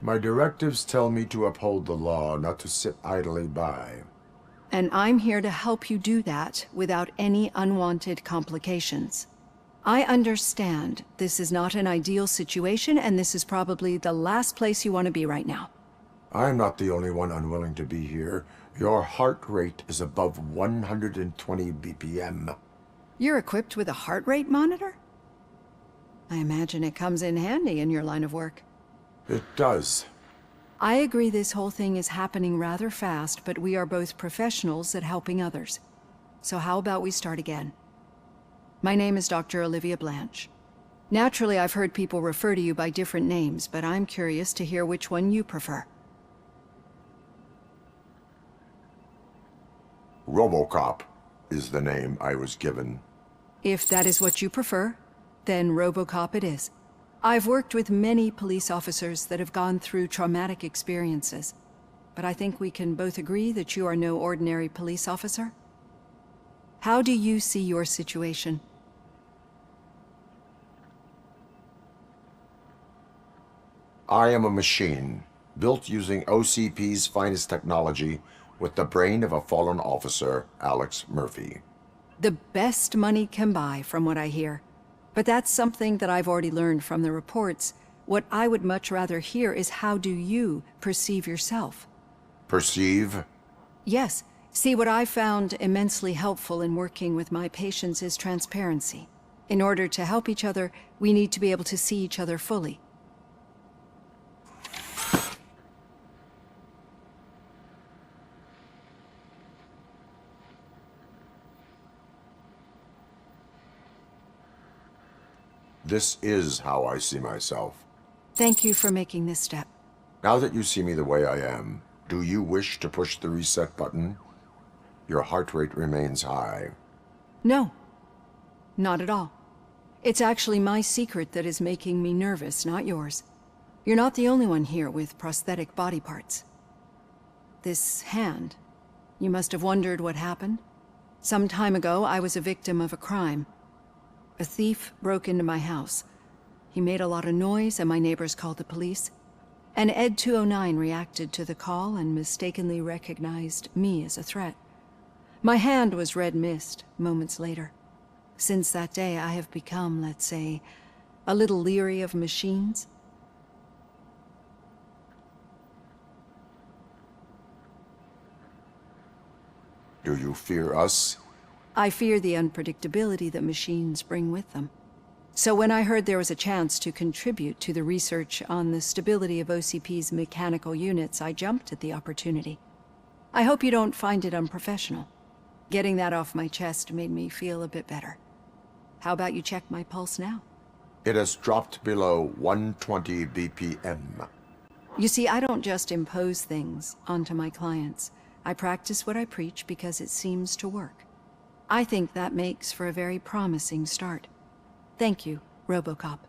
My directives tell me to uphold the law, not to sit idly by. And I'm here to help you do that without any unwanted complications. I understand this is not an ideal situation, and this is probably the last place you want to be right now. I'm not the only one unwilling to be here. Your heart rate is above 120 BPM. You're equipped with a heart rate monitor? I imagine it comes in handy in your line of work. It does. I agree this whole thing is happening rather fast, but we are both professionals at helping others. So how about we start again? My name is Dr. Olivia Blanche. Naturally, I've heard people refer to you by different names, but I'm curious to hear which one you prefer. Robocop is the name I was given. If that is what you prefer, then Robocop it is. I've worked with many police officers that have gone through traumatic experiences, but I think we can both agree that you are no ordinary police officer. How do you see your situation? I am a machine, built using OCP's finest technology with the brain of a fallen officer, Alex Murphy. The best money can buy, from what I hear. But that's something that I've already learned from the reports. What I would much rather hear is how do you perceive yourself? Perceive? Yes. See, what I found immensely helpful in working with my patients is transparency. In order to help each other, we need to be able to see each other fully. This is how I see myself. Thank you for making this step. Now that you see me the way I am, do you wish to push the reset button? Your heart rate remains high. No, not at all. It's actually my secret that is making me nervous, not yours. You're not the only one here with prosthetic body parts. This hand, you must have wondered what happened. Some time ago, I was a victim of a crime. A thief broke into my house. He made a lot of noise and my neighbors called the police. And Ed 209 reacted to the call and mistakenly recognized me as a threat. My hand was red mist moments later. Since that day, I have become, let's say, a little leery of machines. Do you fear us? I fear the unpredictability that machines bring with them. So when I heard there was a chance to contribute to the research on the stability of OCP's mechanical units, I jumped at the opportunity. I hope you don't find it unprofessional. Getting that off my chest made me feel a bit better. How about you check my pulse now? It has dropped below 120 BPM. You see, I don't just impose things onto my clients. I practice what I preach because it seems to work. I think that makes for a very promising start. Thank you, Robocop.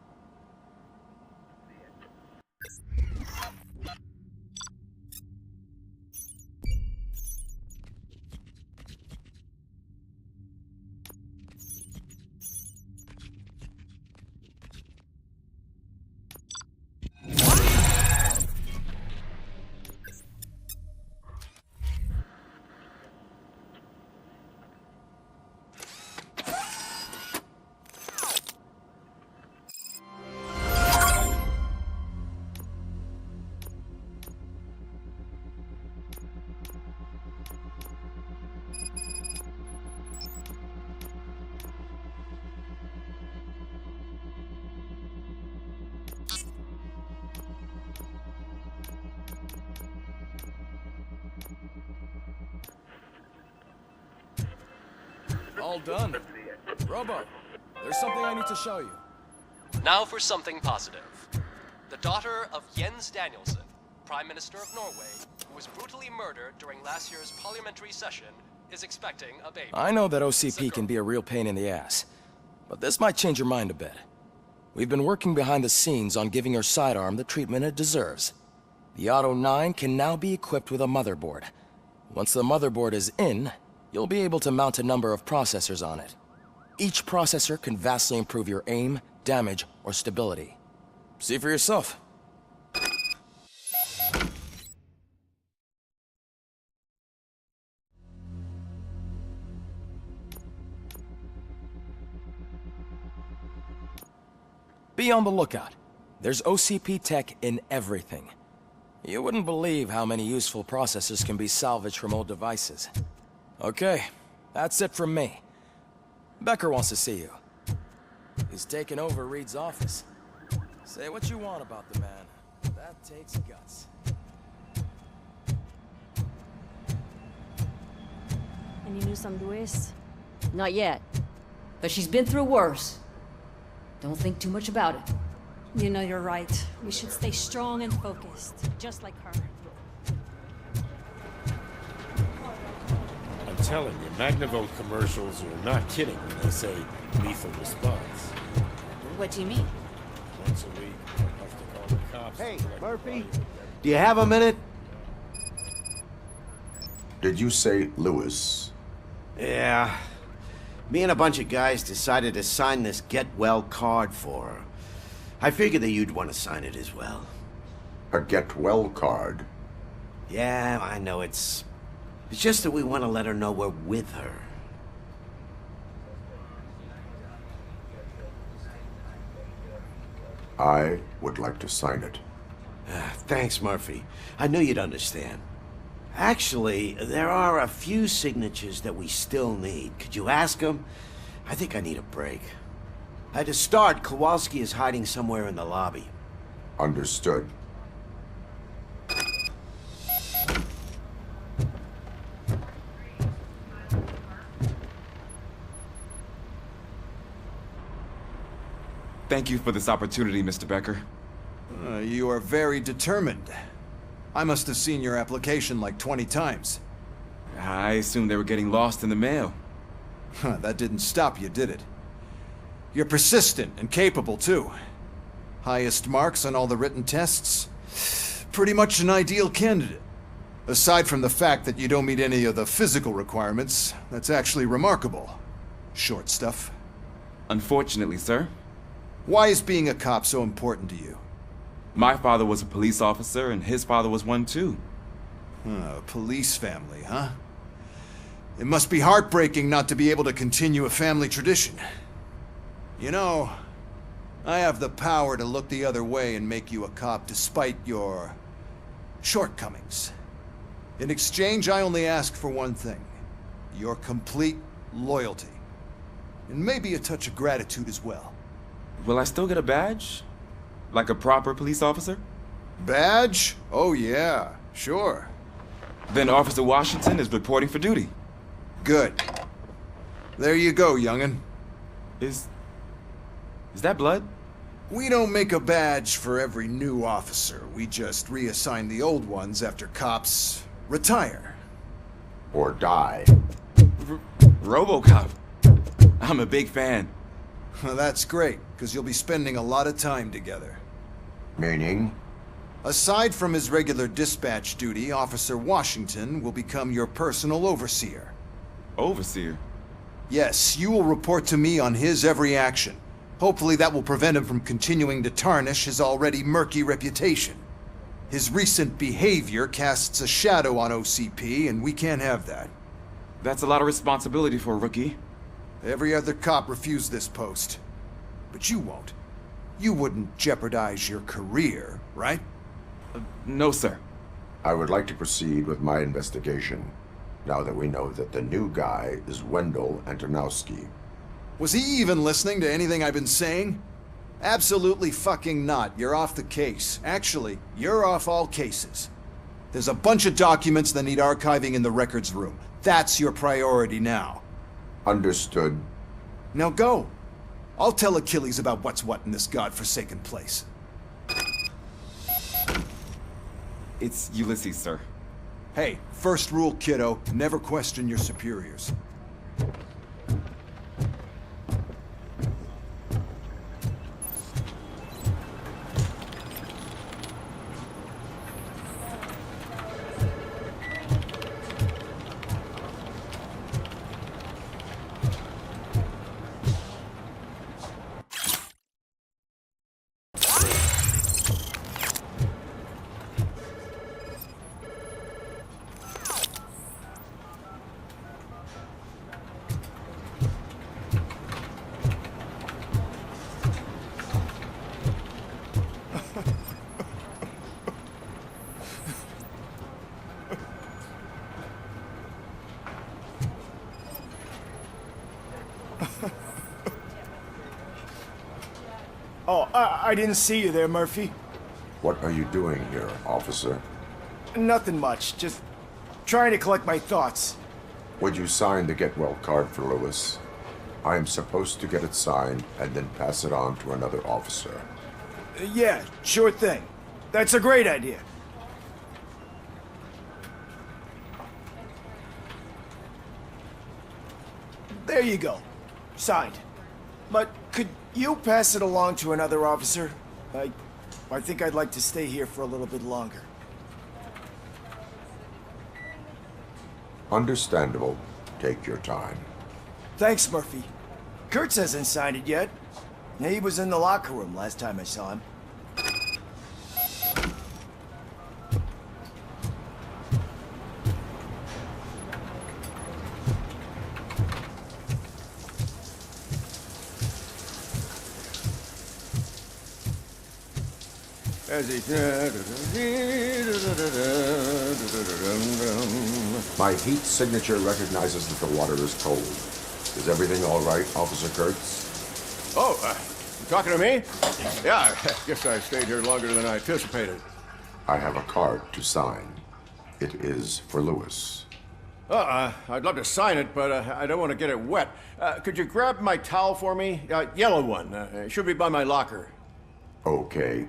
All done. Robo, there's something I need to show you. Now for something positive. The daughter of Jens Danielson, Prime Minister of Norway, who was brutally murdered during last year's parliamentary session, is expecting a baby. I know that OCP can be a real pain in the ass, but this might change your mind a bit. We've been working behind the scenes on giving her sidearm the treatment it deserves. The Auto 9 can now be equipped with a motherboard. Once the motherboard is in, you'll be able to mount a number of processors on it. Each processor can vastly improve your aim, damage, or stability. See for yourself. Be on the lookout. There's OCP tech in everything. You wouldn't believe how many useful processors can be salvaged from old devices. Okay, that's it from me. Becker wants to see you. He's taken over Reed's office. Say what you want about the man. That takes guts. Any news on Luis? Not yet. But she's been through worse. Don't think too much about it. You know you're right. We should stay strong and focused, just like her. I'm telling you, Magnavolt commercials are not kidding when they say lethal response. What do you mean? Once a week, I have to call the cops. Hey, to collect Murphy? the body. Do you have a minute? Did you say Lewis? Yeah. Me and a bunch of guys decided to sign this get well card for her. I figured that you'd want to sign it as well. A get well card? Yeah, I know it's just that we want to let her know we're with her. I would like to sign it. Thanks, Murphy. I knew you'd understand. Actually, there are a few signatures that we still need. Could you ask them? I think I need a break. To start, Kowalski is hiding somewhere in the lobby. Understood. Thank you for this opportunity, Mr. Becker. You are very determined. I must have seen your application like 20 times. I assumed they were getting lost in the mail. That didn't stop you, did it? You're persistent and capable, too. Highest marks on all the written tests. Pretty much an ideal candidate. Aside from the fact that you don't meet any of the physical requirements, that's actually remarkable. Short stuff. Unfortunately, sir. Why is being a cop so important to you? My father was a police officer, and his father was one too. A police family, huh? It must be heartbreaking not to be able to continue a family tradition. You know, I have the power to look the other way and make you a cop despite your shortcomings. In exchange, I only ask for one thing. Your complete loyalty. And maybe a touch of gratitude as well. Will I still get a badge? Like a proper police officer? Badge? Oh yeah, sure. Then Officer Washington is reporting for duty. Good. There you go, young'un. Is that blood? We don't make a badge for every new officer. We just reassign the old ones after cops retire. Or die. Robocop. I'm a big fan. Well, that's great, because you'll be spending a lot of time together. Meaning? Aside from his regular dispatch duty, Officer Washington will become your personal overseer. Overseer? Yes, you will report to me on his every action. Hopefully that will prevent him from continuing to tarnish his already murky reputation. His recent behavior casts a shadow on OCP, and we can't have that. That's a lot of responsibility for a rookie. Every other cop refused this post. But you won't. You wouldn't jeopardize your career, right? No, sir. I would like to proceed with my investigation, now that we know that the new guy is Wendell Antonowski. Was he even listening to anything I've been saying? Absolutely fucking not. You're off the case. Actually, you're off all cases. There's a bunch of documents that need archiving in the records room. That's your priority now. Understood. Now go. I'll tell Achilles about what's what in this godforsaken place. It's Ulysses, sir. Hey, first rule, kiddo, never question your superiors. Oh, I didn't see you there, Murphy. What are you doing here, officer? Nothing much, just trying to collect my thoughts. Would you sign the get well card for Lewis? I am supposed to get it signed and then pass it on to another officer. Yeah, sure thing. That's a great idea. There you go. Signed. But could you pass it along to another officer? I think I'd like to stay here for a little bit longer. Understandable. Take your time. Thanks, Murphy. Kurtz hasn't signed it yet. He was in the locker room last time I saw him. My heat signature recognizes that the water is cold. Is everything all right, Officer Kurtz? Oh, you talking to me? Yeah, I guess I stayed here longer than I anticipated. I have a card to sign. It is for Lewis. I'd love to sign it, but I don't want to get it wet. Could you grab my towel for me? Yellow one. It should be by my locker. Okay.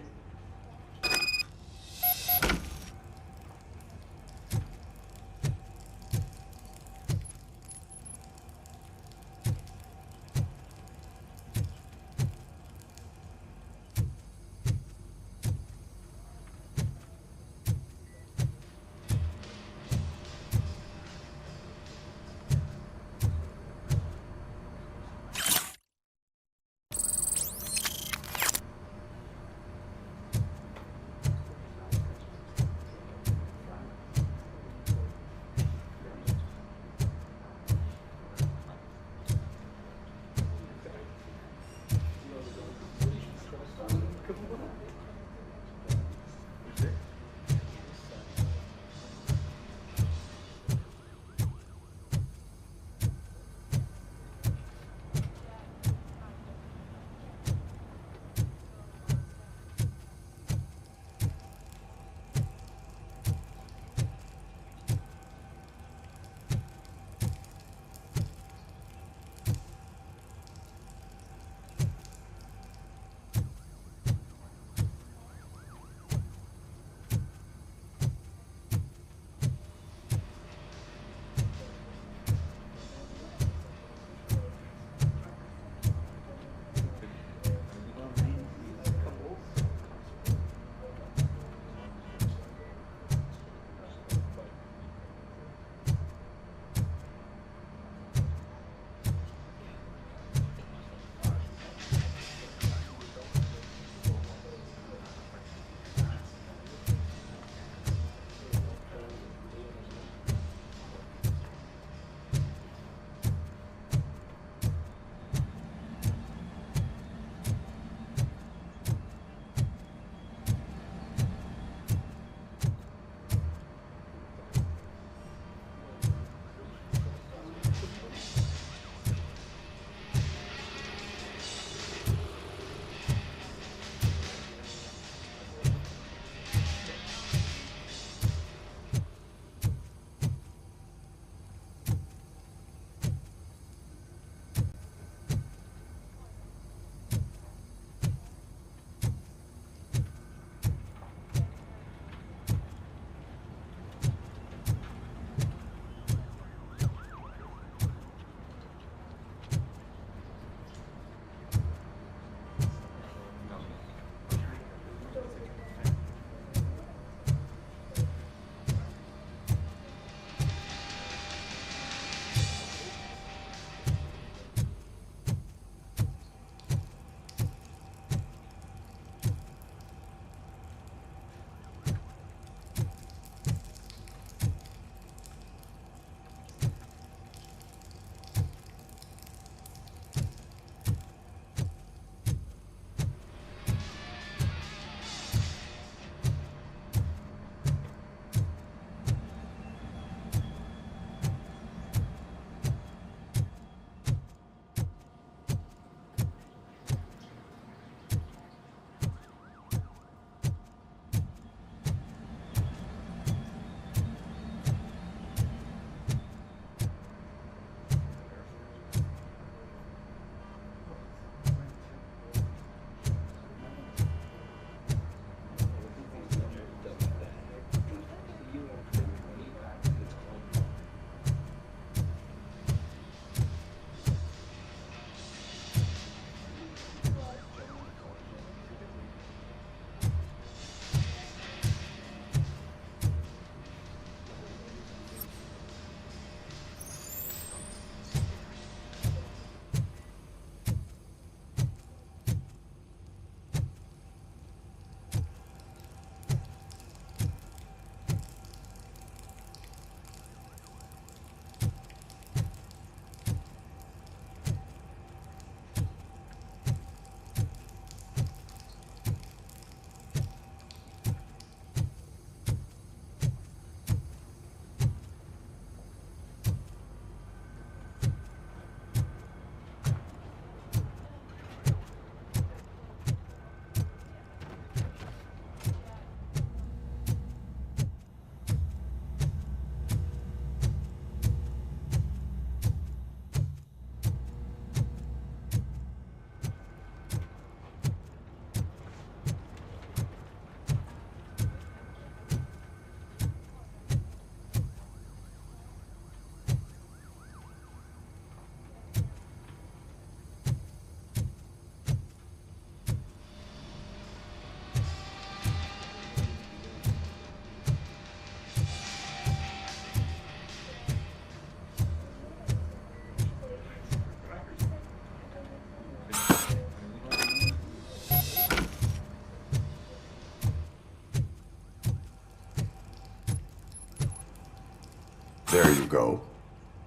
you go.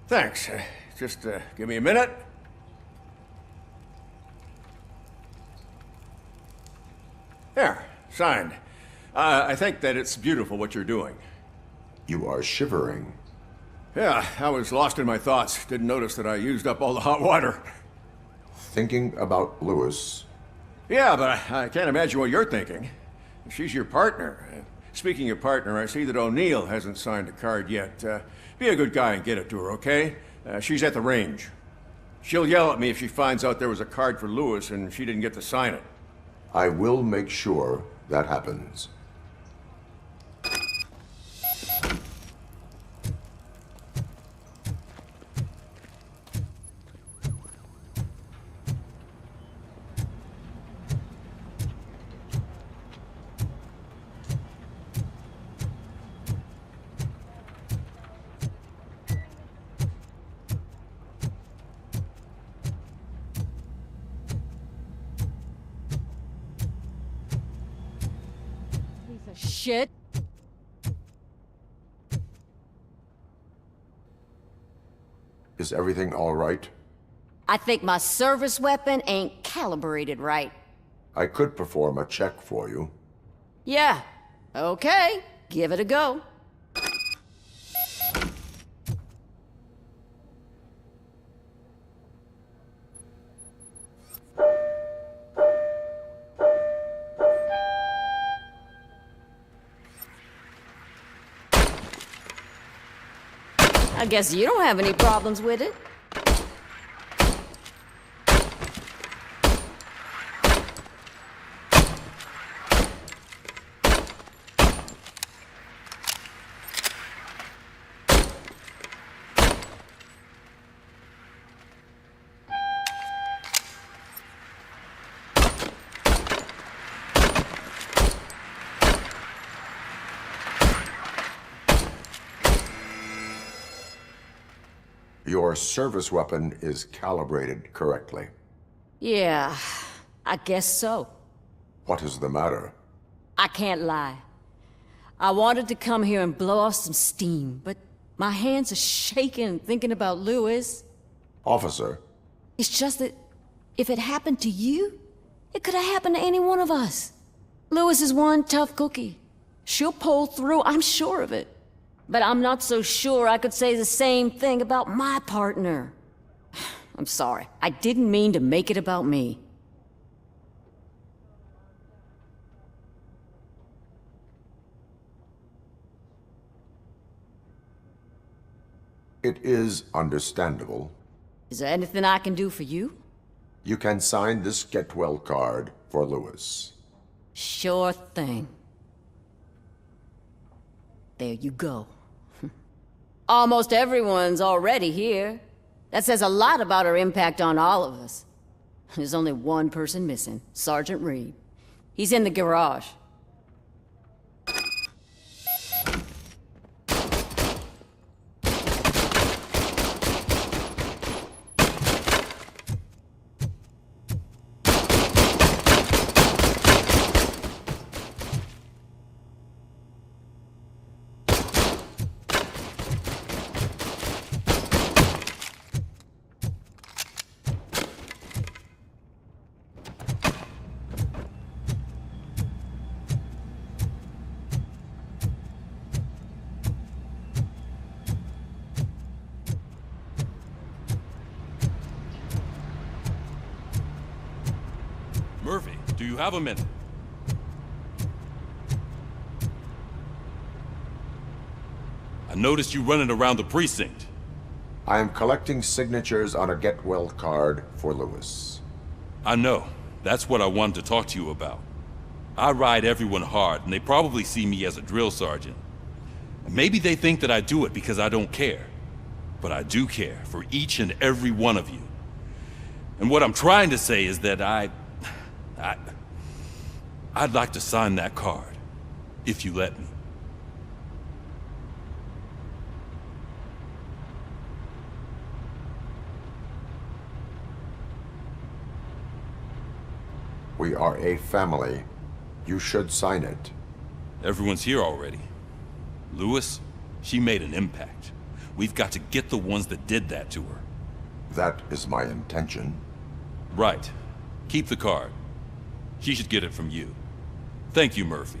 Thanks. Just give me a minute. There, signed. I think that it's beautiful what you're doing. You are shivering. Yeah, I was lost in my thoughts. Didn't notice that I used up all the hot water. Thinking about Lewis. Yeah, but I can't imagine what you're thinking. She's your partner. Speaking of partner, I see that O'Neill hasn't signed a card yet. Be a good guy and get it to her, okay? She's at the range. She'll yell at me if she finds out there was a card for Lewis and she didn't get to sign it. I will make sure that happens. Shit. Is everything all right? I think my service weapon ain't calibrated right. I could perform a check for you. Yeah. Okay. Give it a go. I guess you don't have any problems with it. Your service weapon is calibrated correctly. Yeah, I guess so. What is the matter? I can't lie. I wanted to come here and blow off some steam, but my hands are shaking thinking about Lewis. Officer, It's just that if it happened to you, it could have happened to any one of us. Lewis is one tough cookie. She'll pull through, I'm sure of it. But I'm not so sure I could say the same thing about my partner. I'm sorry. I didn't mean to make it about me. it is understandable. Is there anything I can do for you? You can sign this get well card for Lewis. Sure thing. There you go. Almost everyone's already here. That says a lot about her impact on all of us. There's only one person missing, Sergeant Reed. He's in the garage. Murphy, do you have a minute? I noticed you running around the precinct. I am collecting signatures on a get well card for Lewis. I know. That's what I wanted to talk to you about. I ride everyone hard, and they probably see me as a drill sergeant. Maybe they think that I do it because I don't care. But I do care for each and every one of you. And what I'm trying to say is that I'd like to sign that card, if you let me. We are a family. You should sign it. Everyone's here already. Lewis, she made an impact. We've got to get the ones that did that to her. That is my intention. Right. Keep the card. She should get it from you. Thank you, Murphy.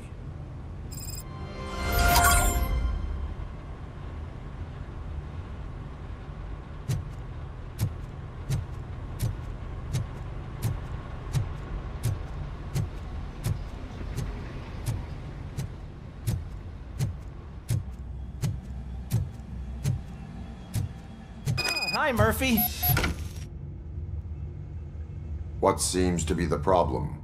Hi, Murphy. What seems to be the problem?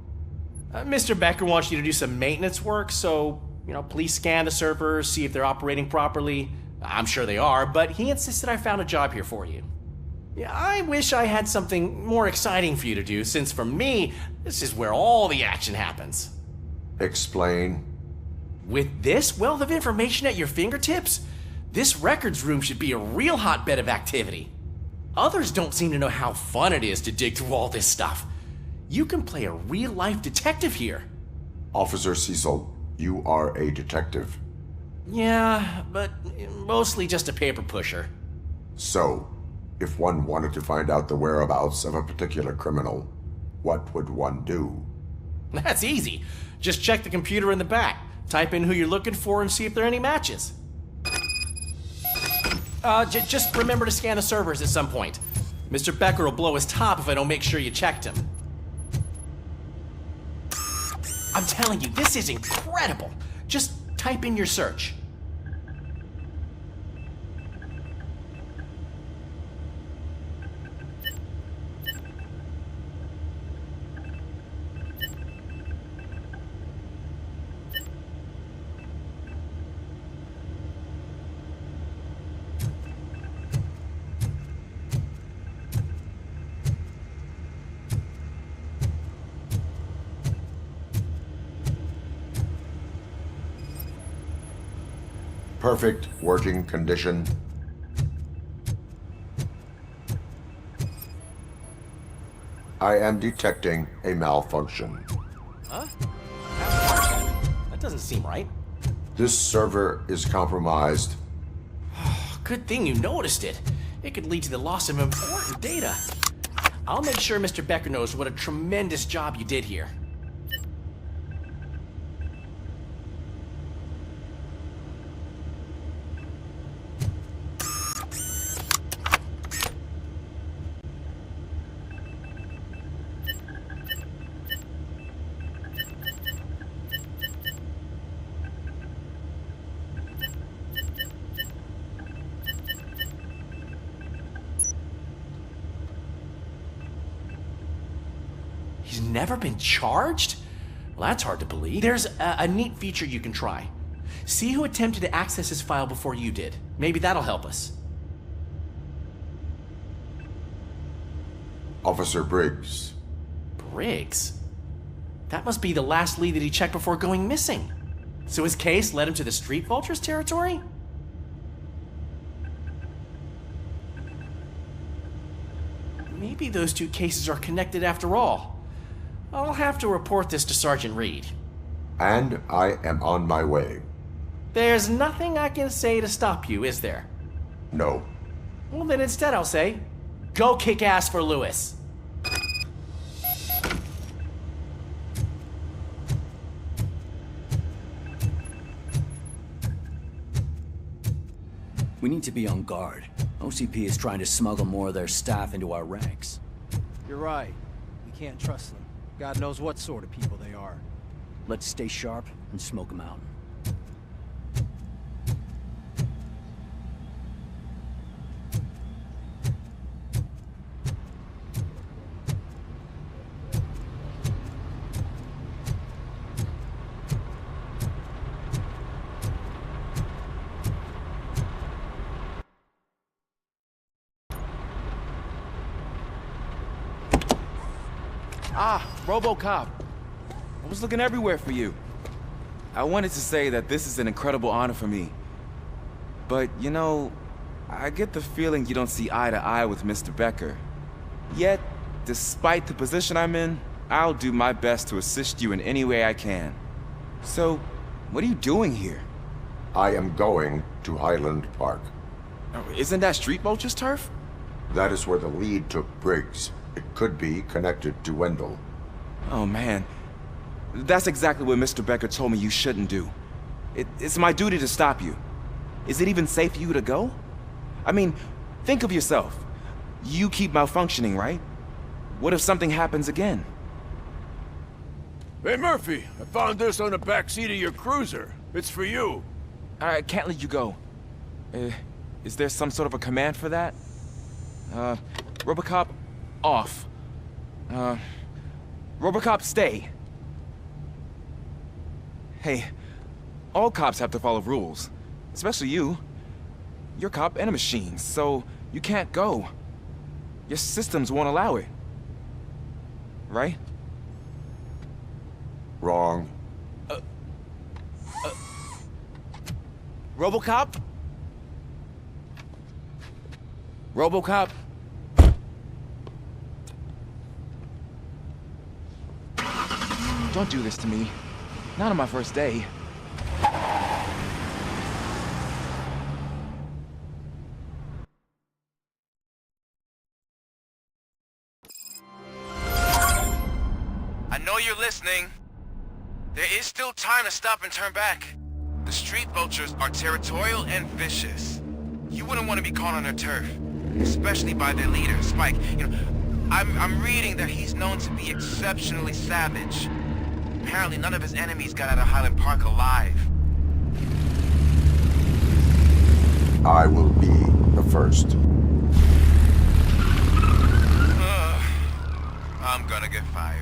Mr. Becker wants you to do some maintenance work, so, please scan the servers, see if they're operating properly. I'm sure they are, but he insisted I found a job here for you. Yeah, I wish I had something more exciting for you to do, since for me, this is where all the action happens. Explain. With this wealth of information at your fingertips, this records room should be a real hotbed of activity. Others don't seem to know how fun it is to dig through all this stuff. You can play a real-life detective here. Officer Cecil, you are a detective. Yeah, but mostly just a paper pusher. So, if one wanted to find out the whereabouts of a particular criminal, what would one do? That's easy. Just check the computer in the back, type in who you're looking for, and see if there are any matches. Just remember to scan the servers at some point. Mr. Becker will blow his top if I don't make sure you checked him. I'm telling you, this is incredible. Just type in your search. Perfect working condition. I am detecting a malfunction. Huh? That doesn't seem right. This server is compromised. Good thing you noticed it. It could lead to the loss of important data. I'll make sure Mr. Becker knows what a tremendous job you did here. He's never been charged? Well, that's hard to believe. There's a neat feature you can try. See who attempted to access his file before you did. Maybe that'll help us. Officer Briggs. Briggs? That must be the last lead that he checked before going missing. So his case led him to the Street Vultures territory? Maybe those two cases are connected after all. I'll have to report this to Sergeant Reed. And I am on my way. There's nothing I can say to stop you, is there? No. Well, then instead I'll say, go kick ass for Lewis. We need to be on guard. OCP is trying to smuggle more of their staff into our ranks. You're right. We can't trust them. God knows what sort of people they are. Let's stay sharp and smoke them out. Ah, Robocop. I was looking everywhere for you. I wanted to say that this is an incredible honor for me. But, you know, I get the feeling you don't see eye to eye with Mr. Becker. Yet, despite the position I'm in, I'll do my best to assist you in any way I can. So, what are you doing here? I am going to Highland Park. Oh, isn't that Street Vulture's turf? That is where the lead took Briggs. It could be connected to Wendell. Oh, man. That's exactly what Mr. Becker told me you shouldn't do. It's my duty to stop you. Is it even safe for you to go? I mean, think of yourself. You keep malfunctioning, right? What if something happens again? Hey, Murphy, I found this on the back seat of your cruiser. It's for you. I can't let you go. Is there some sort of a command for that? Robocop, off. Robocop, stay. Hey, all cops have to follow rules. Especially you. You're a cop and a machine, so you can't go. Your systems won't allow it. Right? Wrong. Robocop? Robocop? Don't do this to me. Not on my first day. I know you're listening. There is still time to stop and turn back. The street vultures are territorial and vicious. You wouldn't want to be caught on their turf, especially by their leader, Spike. You know, I'm reading that he's known to be exceptionally savage. Apparently none of his enemies got out of Highland Park alive. I will be the first. I'm gonna get fired.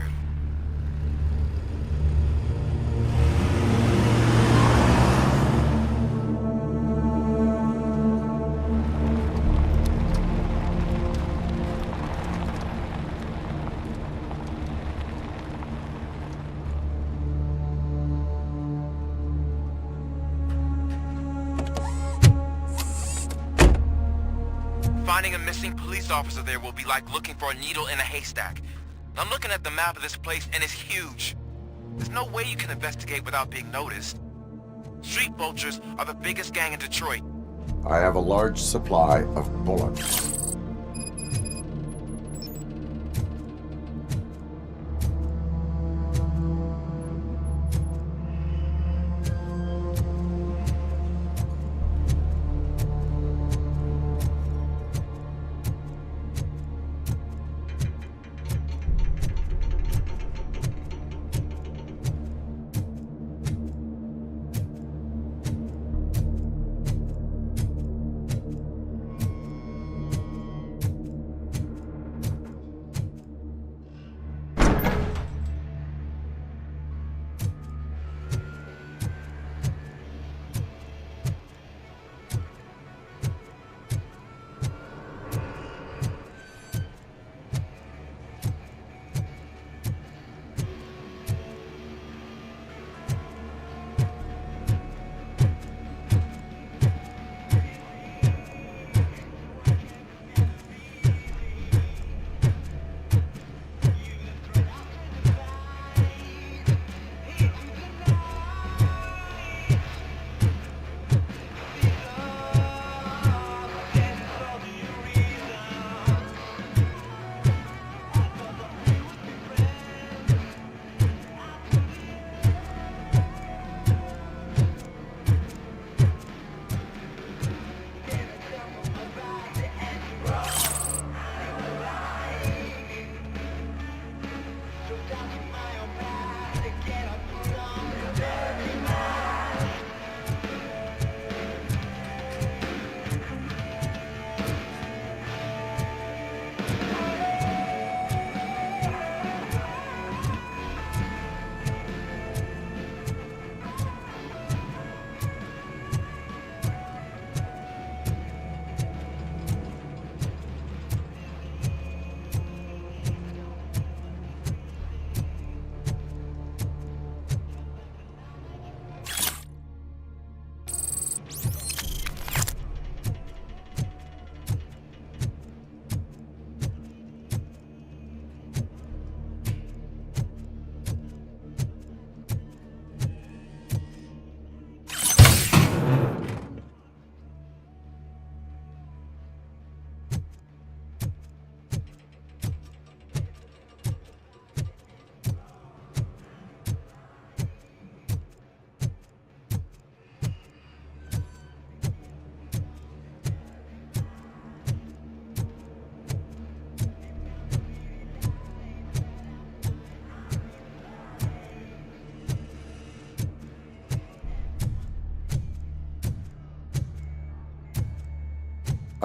Finding a missing police officer there will be like looking for a needle in a haystack. I'm looking at the map of this place and it's huge. There's no way you can investigate without being noticed. Street vultures are the biggest gang in Detroit. I have a large supply of bullets.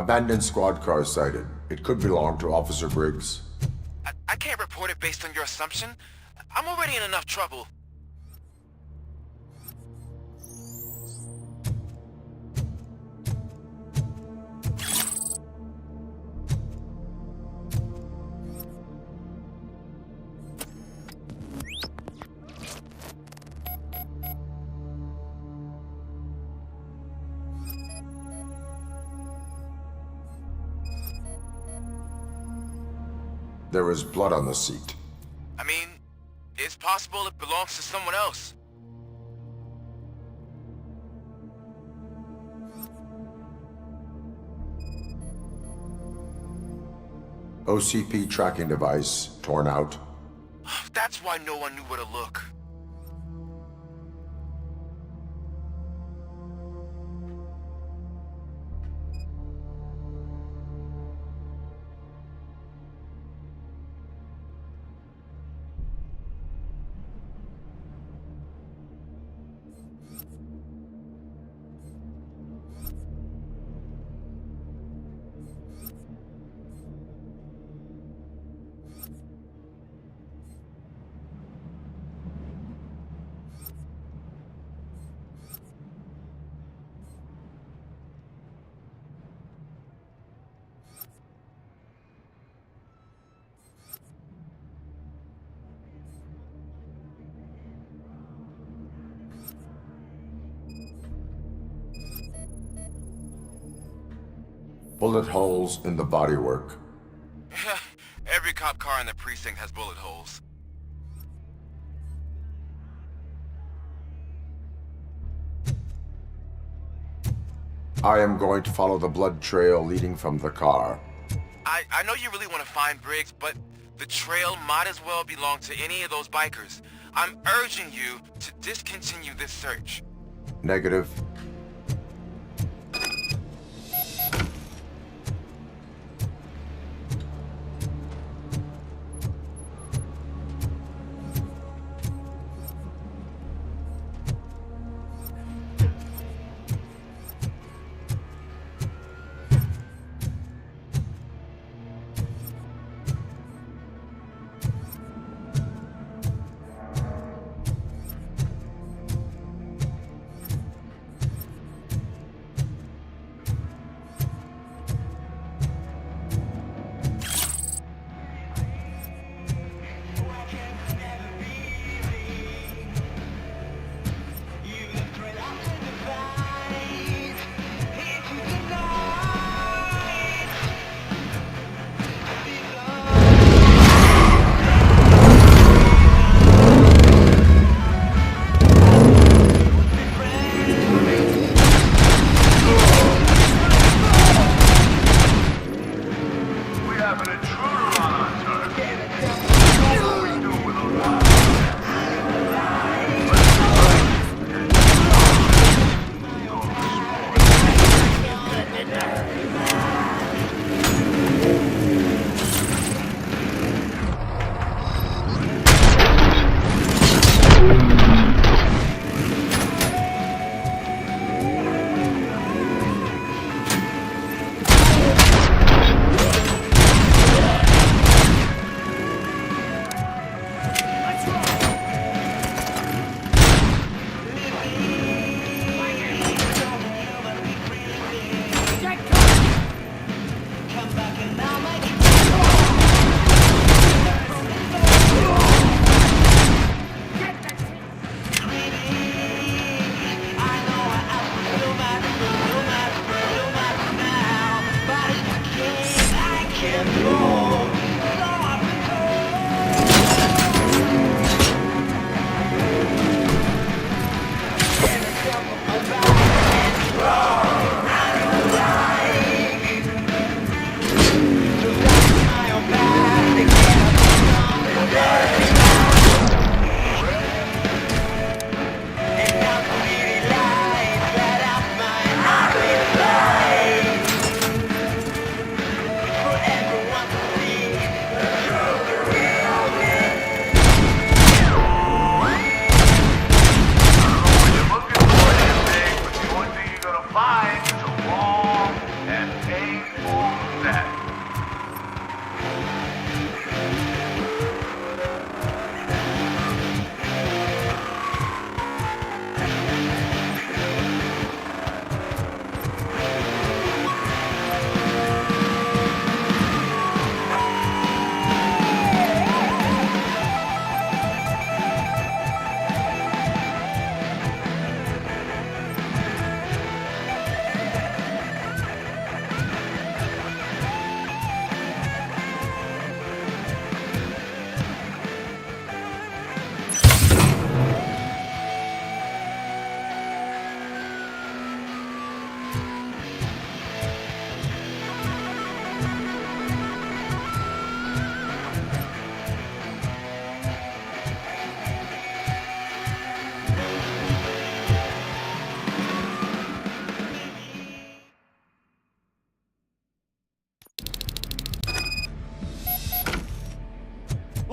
Abandoned squad car sighted. It could belong to Officer Briggs. I can't report it based on your assumption. I'm already in enough trouble. There is blood on the seat. I mean, it's possible it belongs to someone else. OCP tracking device torn out. That's why no one knew where to look. Bullet holes in the bodywork. Every cop car in the precinct has bullet holes. I am going to follow the blood trail leading from the car. I know you really want to find Briggs, but the trail might as well belong to any of those bikers. I'm urging you to discontinue this search. Negative.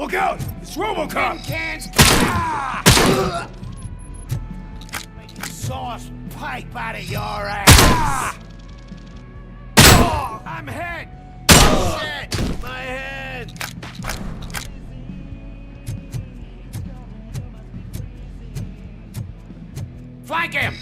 Look out! It's Robocop! Cans! Ah! Sauce pipe out of your ass! Ah! Oh, I'm hit! Shit! My head! Flank him!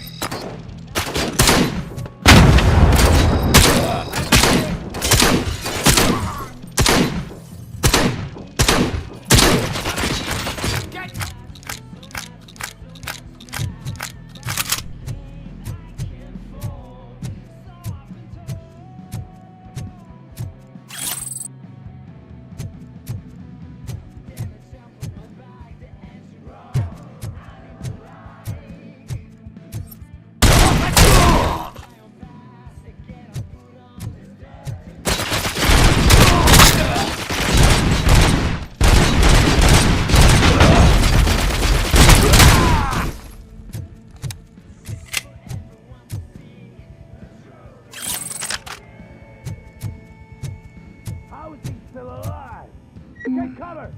Take cover!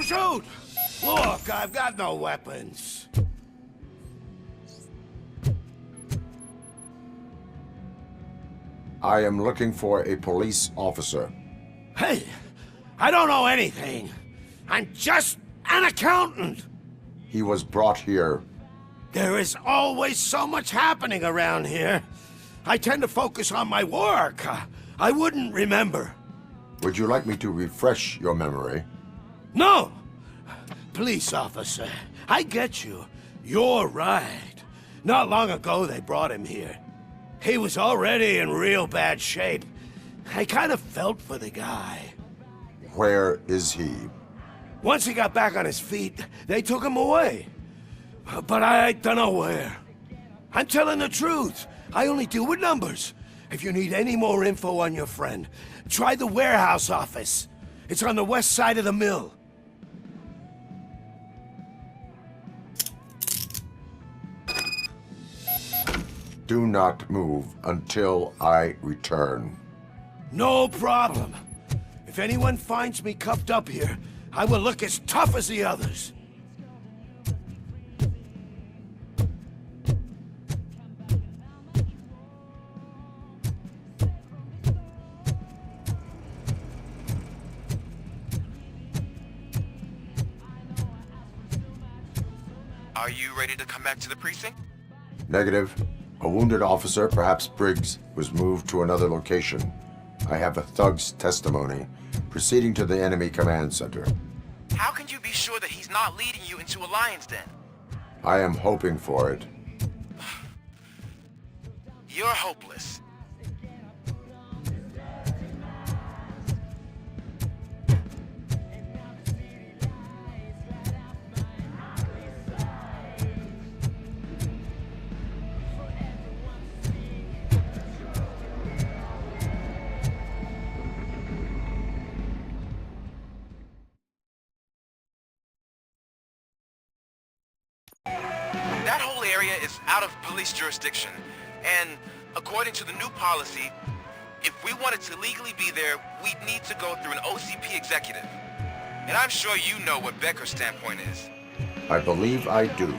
Shoot! Look, I've got no weapons. I am looking for a police officer. Hey, I don't know anything. I'm just an accountant. He was brought here. There is always so much happening around here. I tend to focus on my work. I wouldn't remember. Would you like me to refresh your memory? No! Police officer, I get you. You're right. Not long ago they brought him here. He was already in real bad shape. I kind of felt for the guy. Where is he? Once he got back on his feet, they took him away. But I don't know where. I'm telling the truth. I only deal with numbers. If you need any more info on your friend, try the warehouse office. It's on the west side of the mill. do not move until I return. No problem. If anyone finds me cuffed up here, I will look as tough as the others. Are you ready to come back to the precinct? Negative. A wounded officer, perhaps Briggs, was moved to another location. I have a thug's testimony, proceeding to the enemy command center. How can you be sure that he's not leading you into a lion's den? I am hoping for it. You're hopeless. That whole area is out of police jurisdiction, and according to the new policy, if we wanted to legally be there, we'd need to go through an OCP executive. And I'm sure you know what Becker's standpoint is. I believe I do.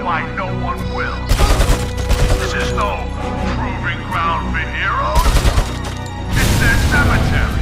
why no one will. This is no proving ground for heroes. It's their cemetery.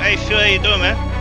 Hey, Phil, how you doing, man?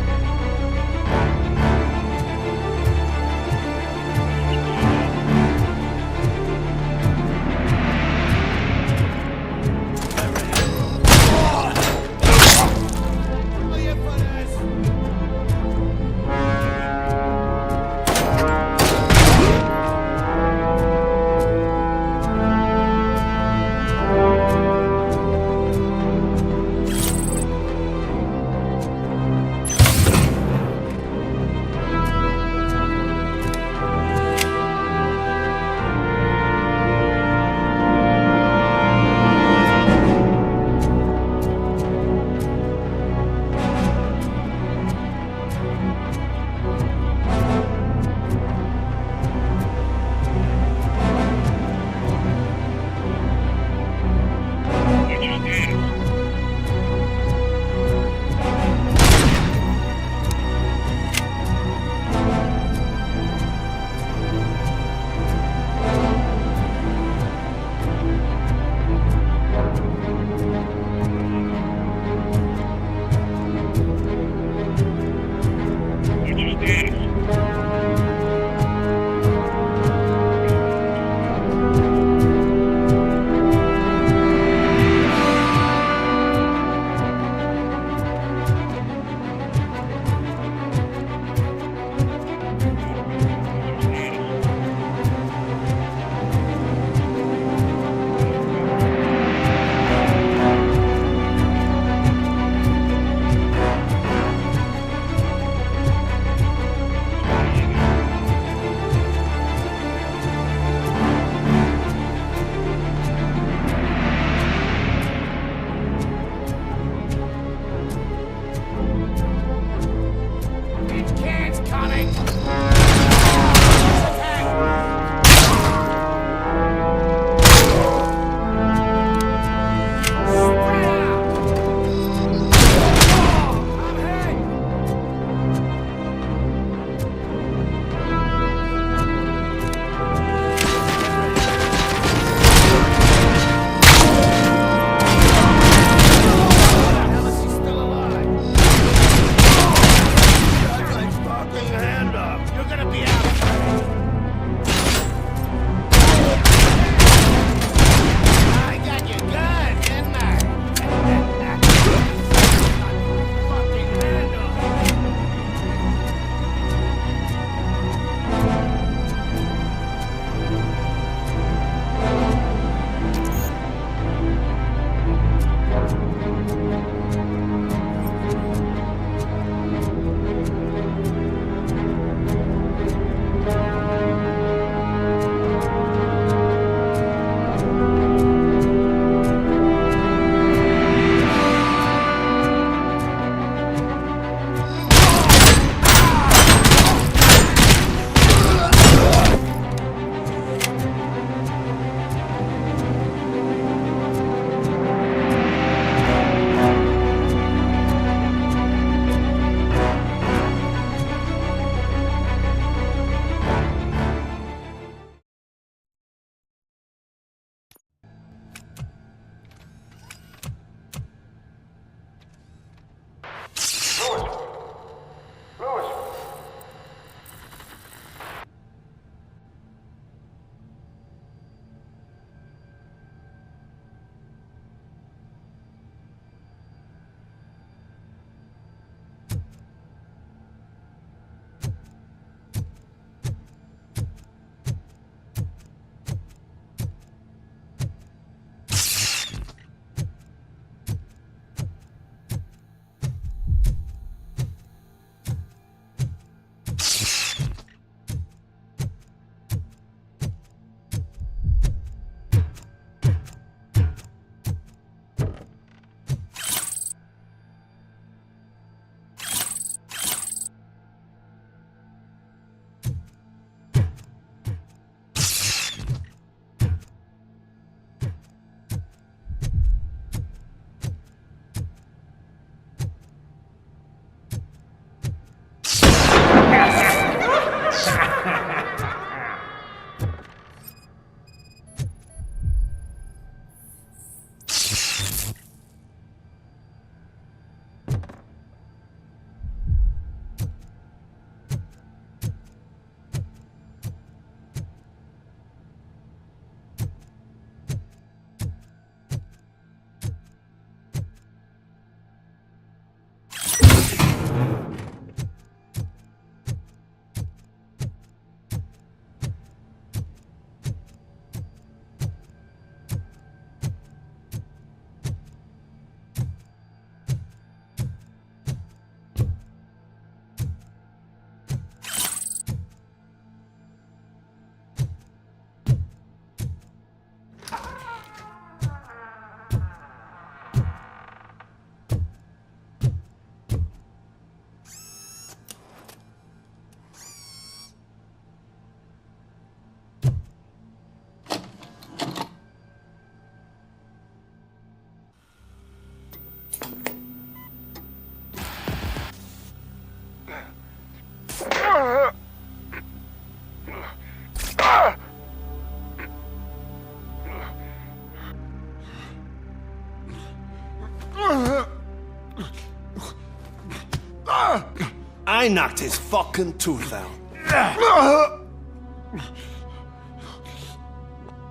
I knocked his fucking tooth out.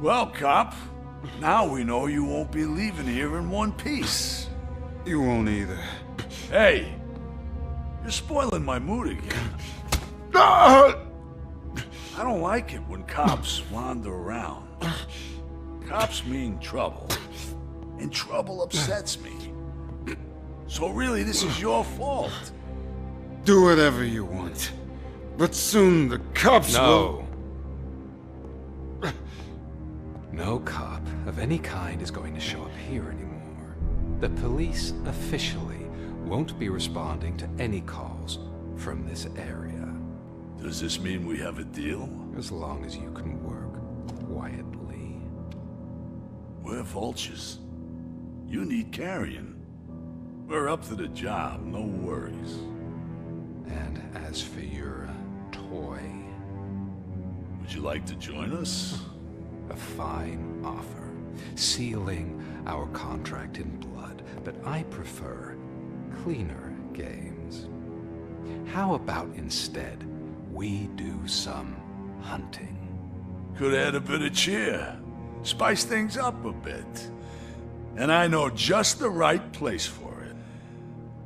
Well, cop, now we know you won't be leaving here in one piece. You won't either. Hey, you're spoiling my mood again. I don't like it when cops wander around. Cops mean trouble, and trouble upsets me. So really, this is your fault. Do whatever you want. But soon the cops will... No cop of any kind is going to show up here anymore. The police officially won't be responding to any calls from this area. Does this mean we have a deal? As long as you can work quietly. We're vultures. You need carrion. We're up to the job, no worries. And as for your toy... Would you like to join us? A fine offer, sealing our contract in blood, but I prefer cleaner games. How about instead we do some hunting? Could add a bit of cheer, spice things up a bit. And I know just the right place for it.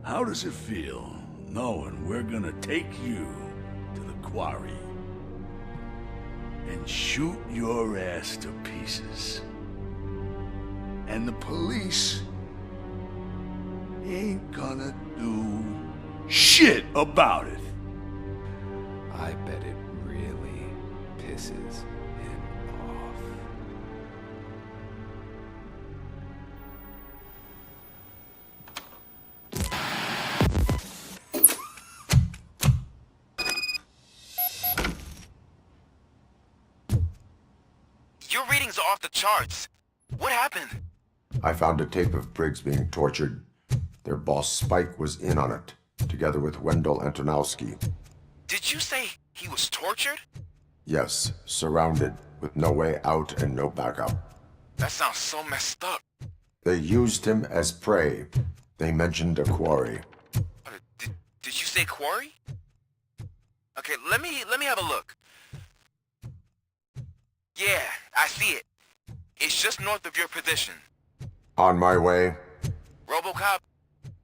How does it feel knowing we're gonna take you to the quarry and shoot your ass to pieces? And the police ain't gonna do shit about it. I bet it really pisses him off. Your readings are off the charts. What happened? I found a tape of Briggs being tortured. Their boss Spike was in on it, together with Wendell Antonowski. Did you say he was tortured? Yes, surrounded, with no way out and no backup. That sounds so messed up. They used him as prey. They mentioned a quarry. Did you say quarry? Okay, let me have a look. Yeah, I see it. It's just north of your position. On my way. Robocop,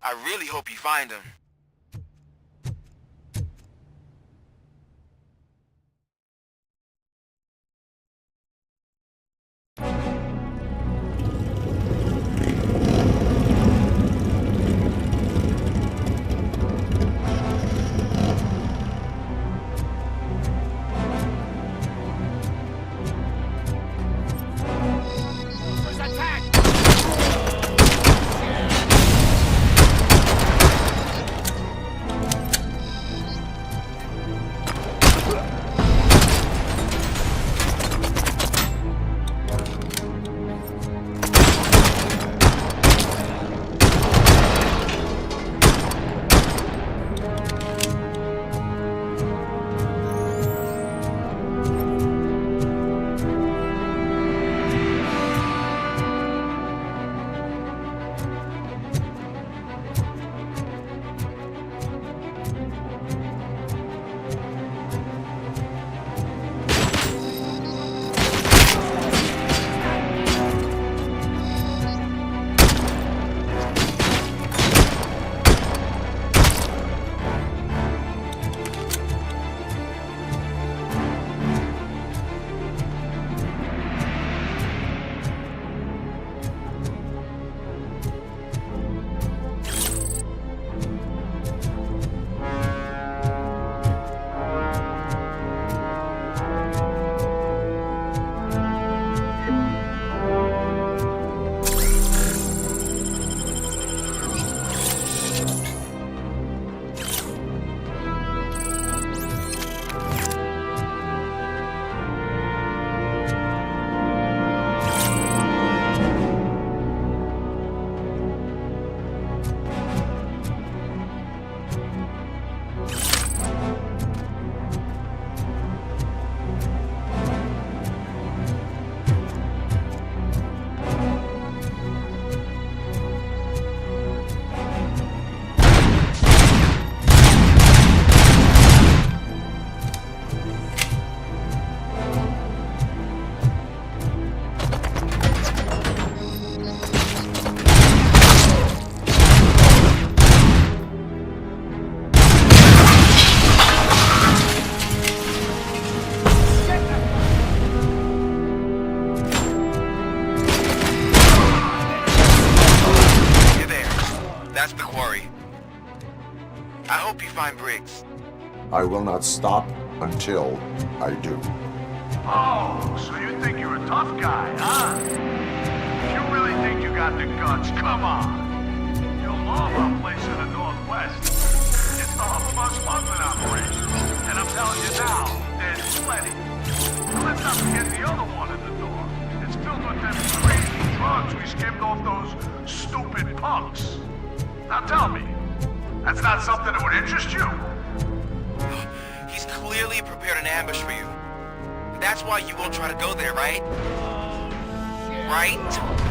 I really hope you find him. That's the quarry. I hope you find Briggs. I will not stop until I do. Oh, so you think you're a tough guy, huh? If you really think you got the guts, come on. You'll know our place in the Northwest. It's the Hufflepuff smuggling operation. And I'm telling you now, there's plenty. Now let's not forget the other one in the door. It's filled with them crazy drugs we skimmed off those stupid punks. Now tell me, that's not something that would interest you? He's clearly prepared an ambush for you. That's why you won't try to go there, right? Right?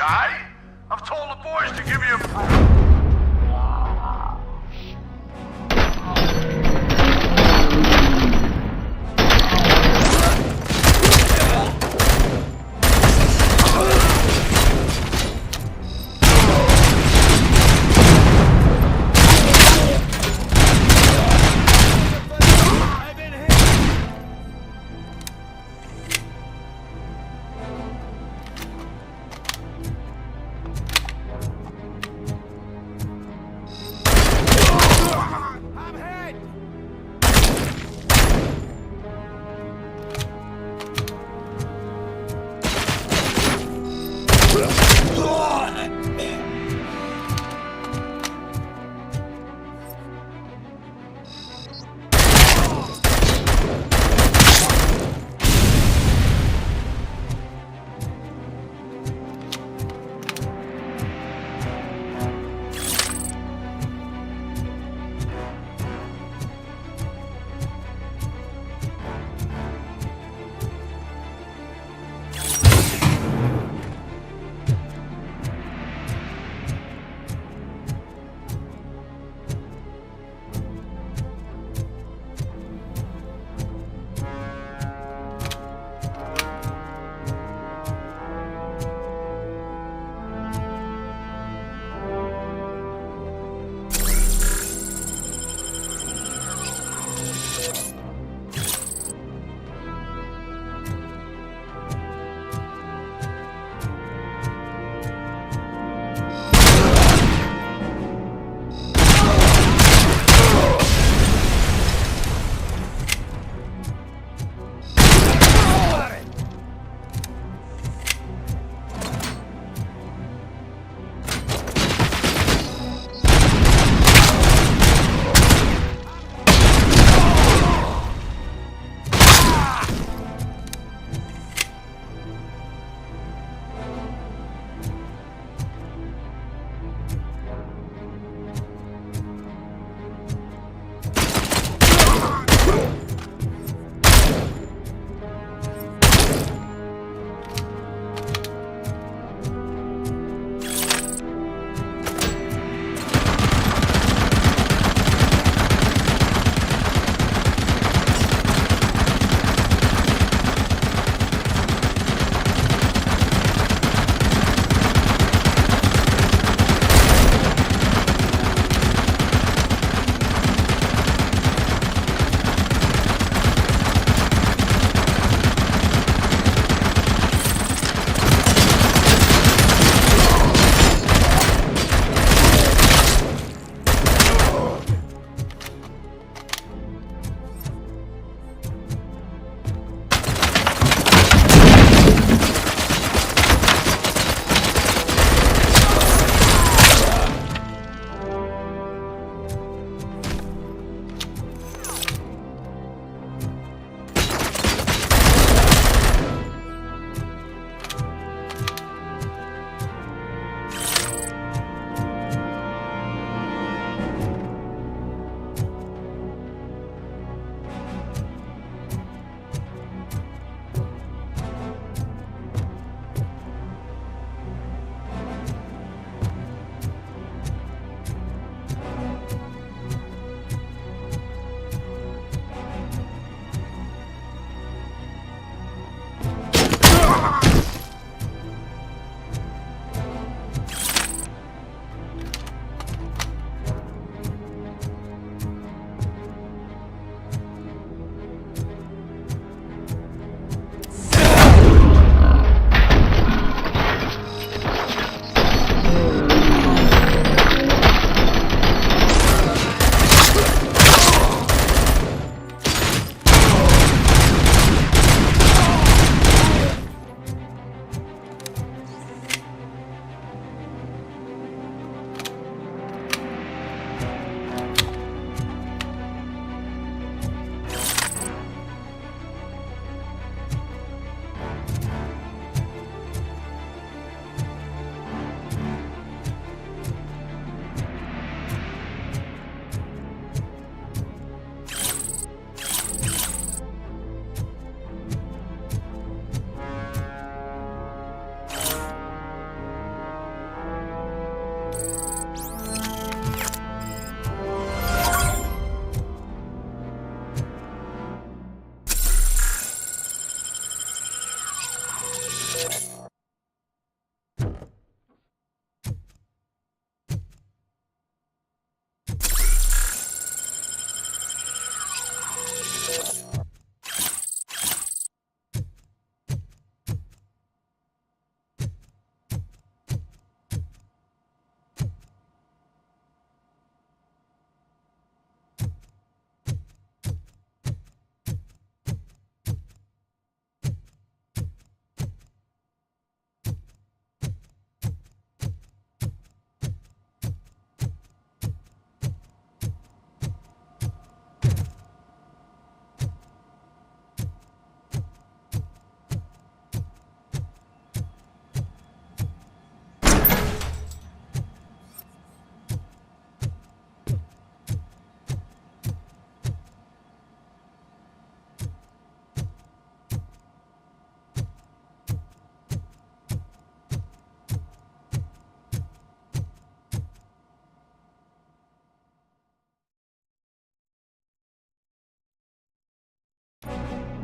shy? I've told the boys to give you a...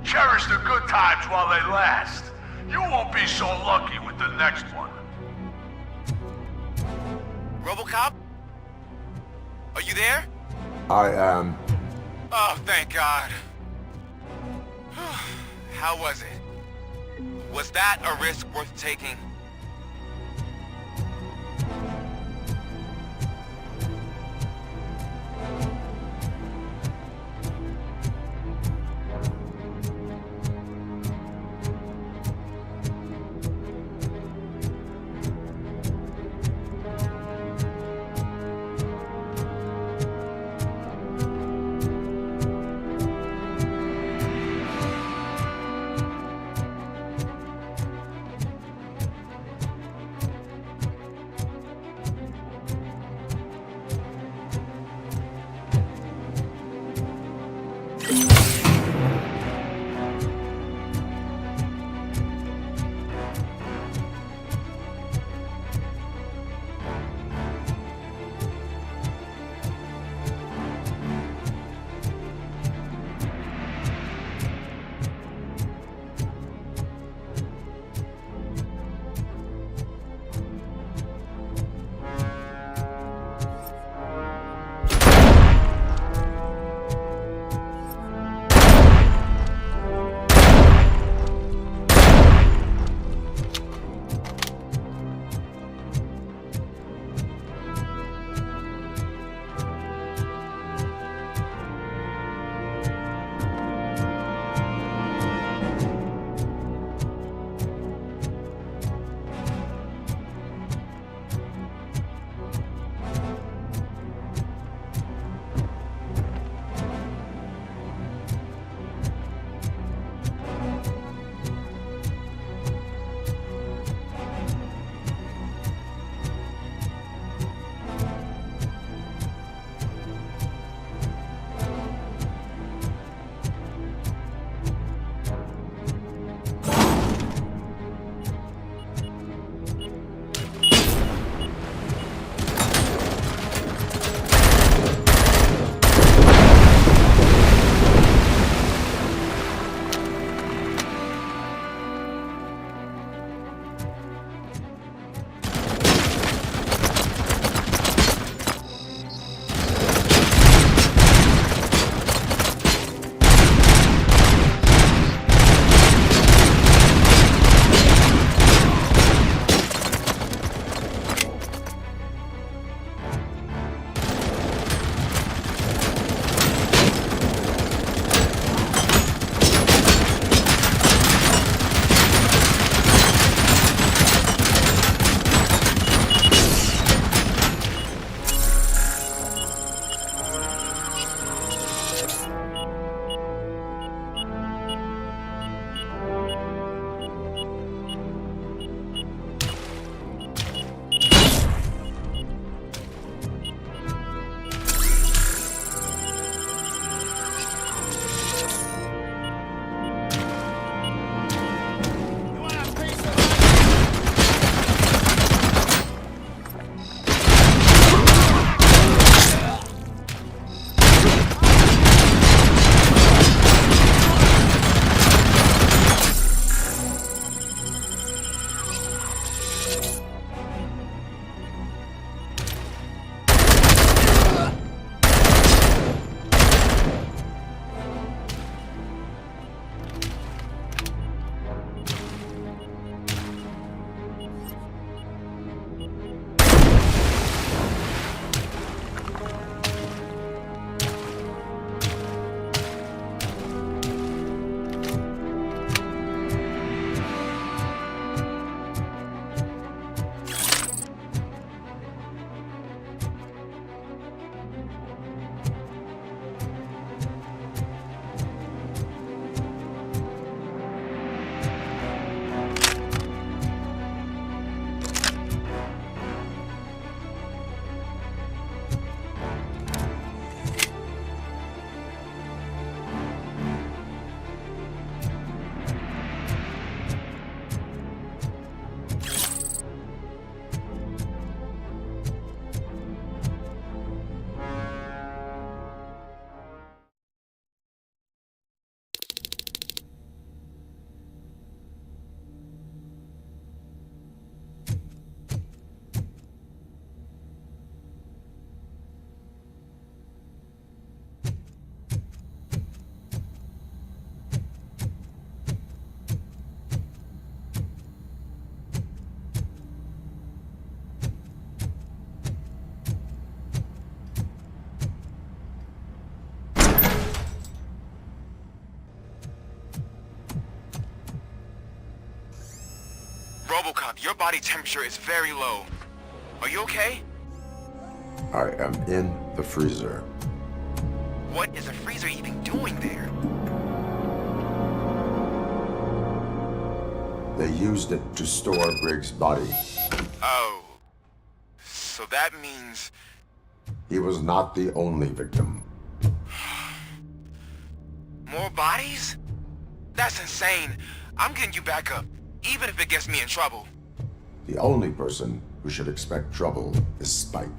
Cherish the good times while they last. You won't be so lucky with the next one. Robocop? Are you there? I am. Oh, thank God. How was it? Was that a risk worth taking? Robocop, your body temperature is very low. Are you okay? I am in the freezer. What is a freezer even doing there? They used it to store Briggs' body. Oh. So that means... He was not the only victim. More bodies? That's insane. I'm getting you back up, even if it gets me in trouble. The only person who should expect trouble is Spike.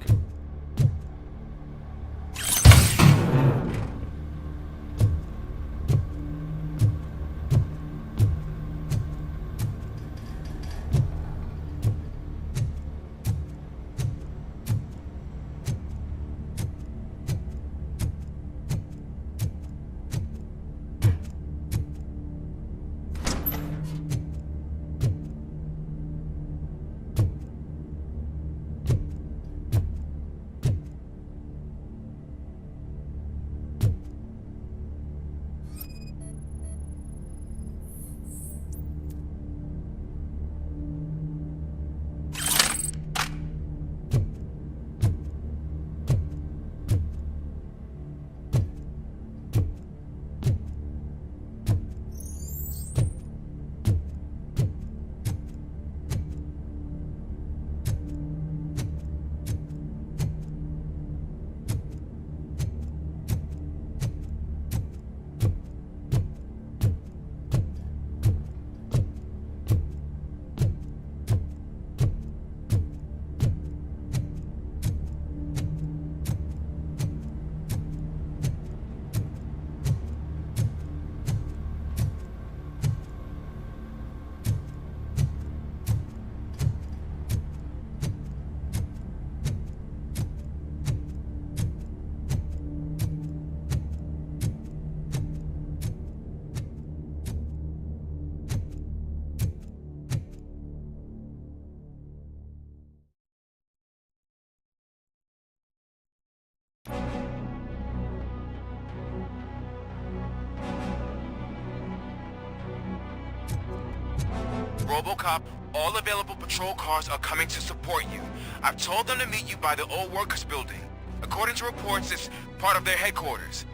Robocop, all available patrol cars are coming to support you. I've told them to meet you by the old workers building. According to reports, it's part of their headquarters.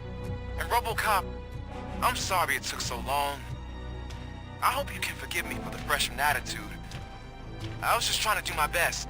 And Robocop, I'm sorry it took so long. I hope you can forgive me for the freshman attitude. I was just trying to do my best.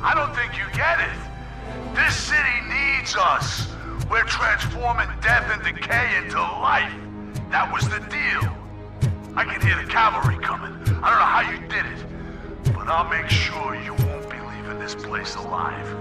I don't think you get it. This city needs us. We're transforming death and decay into life. That was the deal. I can hear the cavalry coming. I don't know how you did it, but I'll make sure you won't be leaving this place alive.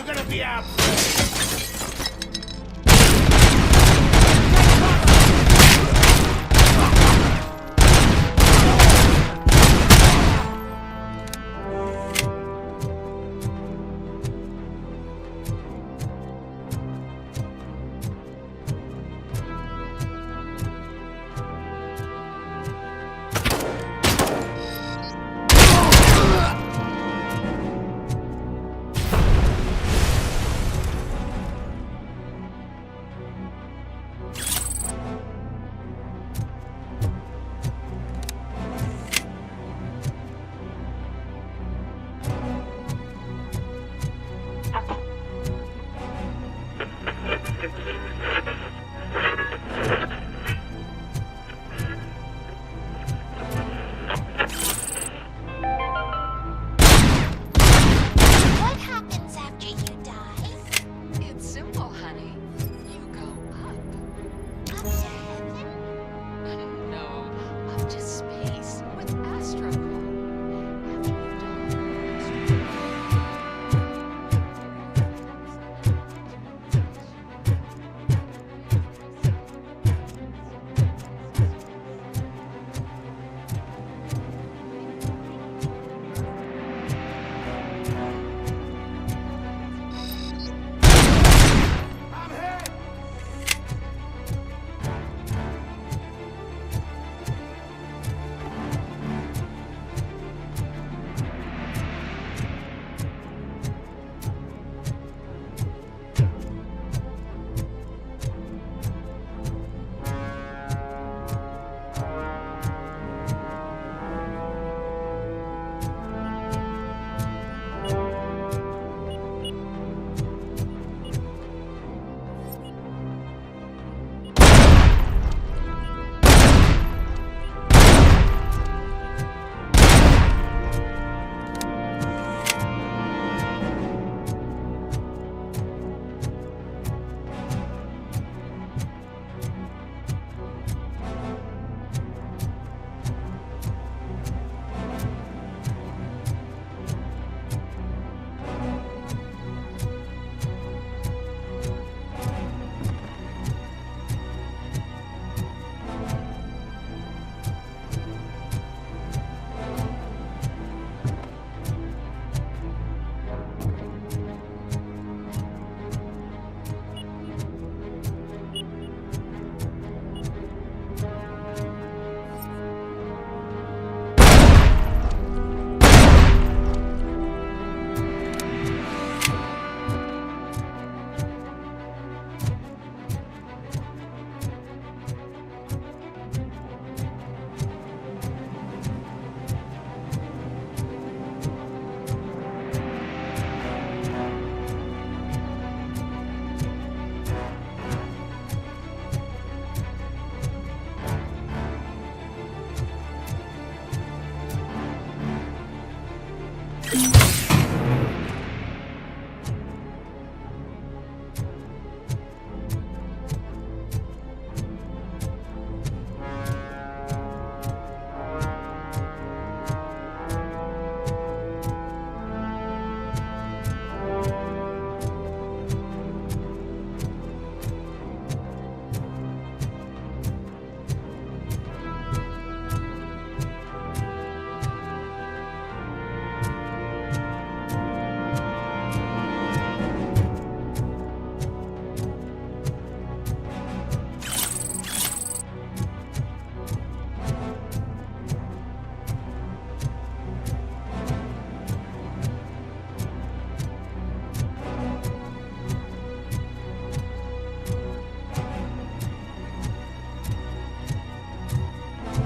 gonna be out. What happens after you die? It's simple, honey. You go up. Up to heaven? No, up to space with Astrocore. After you've done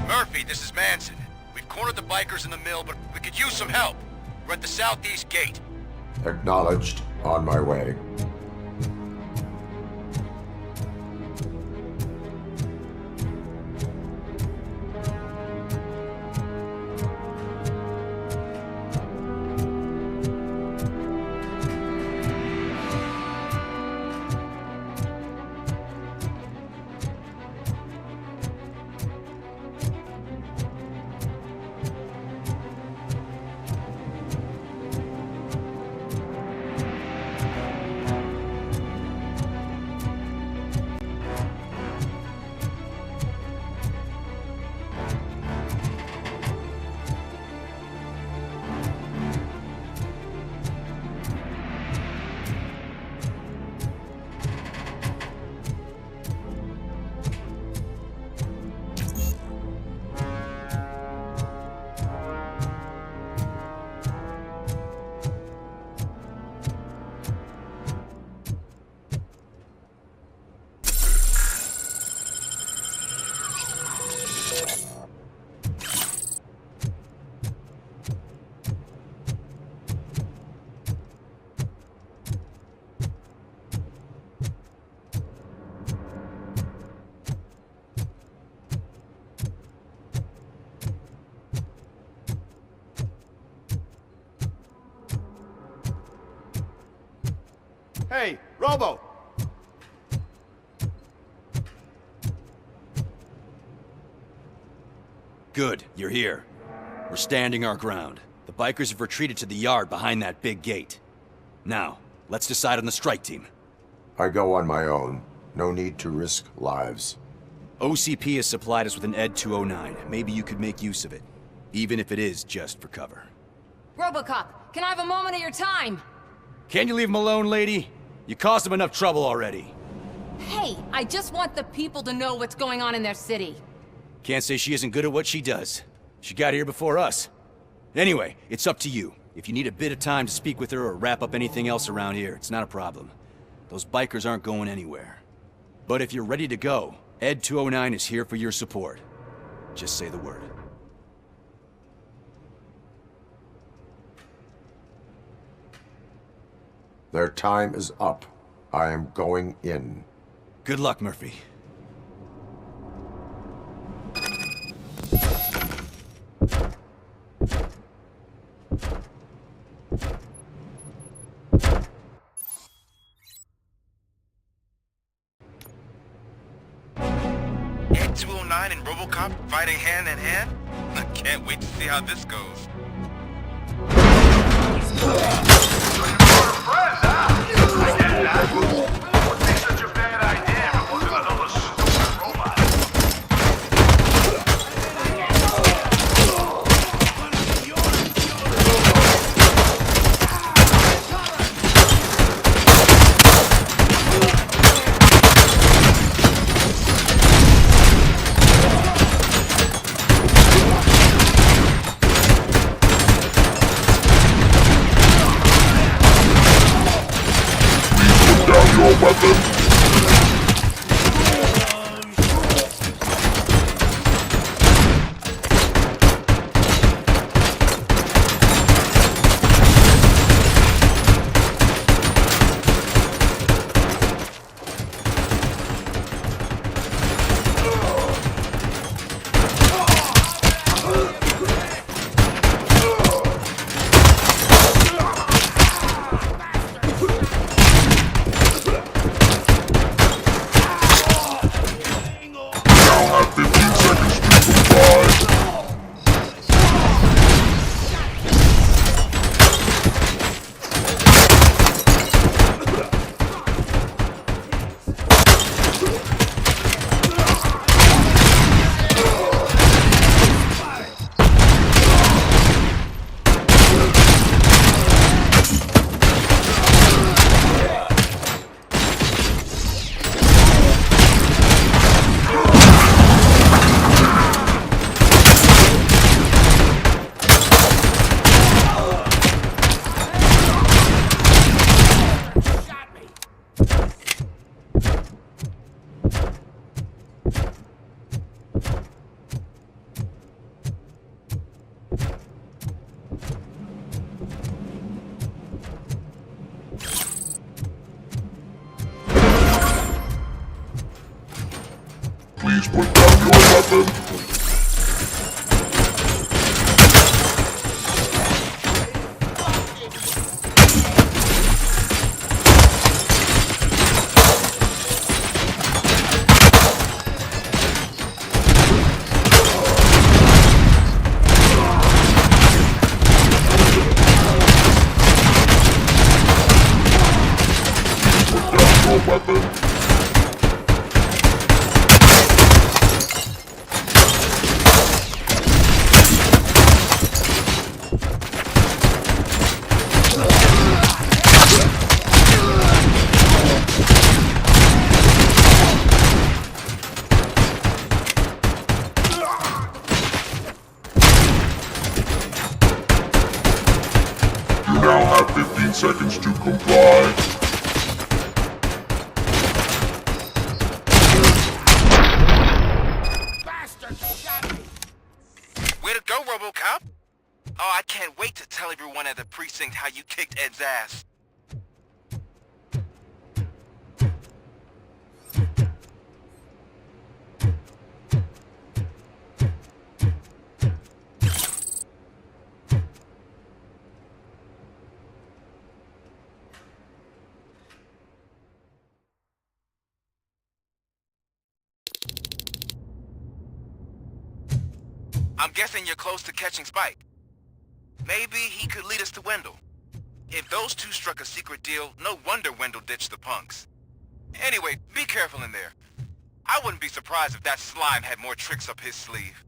Murphy, this is Manson. We've cornered the bikers in the mill, but we could use some help. We're at the southeast gate. Acknowledged. On my way. Hey, Robo! Good, you're here. We're standing our ground. The bikers have retreated to the yard behind that big gate. Now, let's decide on the strike team. I go on my own. No need to risk lives. OCP has supplied us with an Ed 209. Maybe you could make use of it. Even if it is just for cover. Robocop, can I have a moment of your time? Can you leave him alone, lady? You caused him enough trouble already. Hey, I just want the people to know what's going on in their city. Can't say she isn't good at what she does. She got here before us. Anyway, it's up to you. If you need a bit of time to speak with her or wrap up anything else around here, it's not a problem. Those bikers aren't going anywhere. But if you're ready to go, Ed 209 is here for your support. Just say the word. Their time is up. I am going in. Good luck, Murphy. Ed 209 and Robocop fighting hand in hand? I can't wait to see how this goes. Please put down your weapon. You now have 15 seconds to comply. Way to go, Robocop! Oh, I can't wait to tell everyone at the precinct how you kicked Ed's ass. I'm guessing you're close to catching Spike. Maybe he could lead us to Wendell. If those two struck a secret deal, no wonder Wendell ditched the punks. Anyway, be careful in there. I wouldn't be surprised if that slime had more tricks up his sleeve.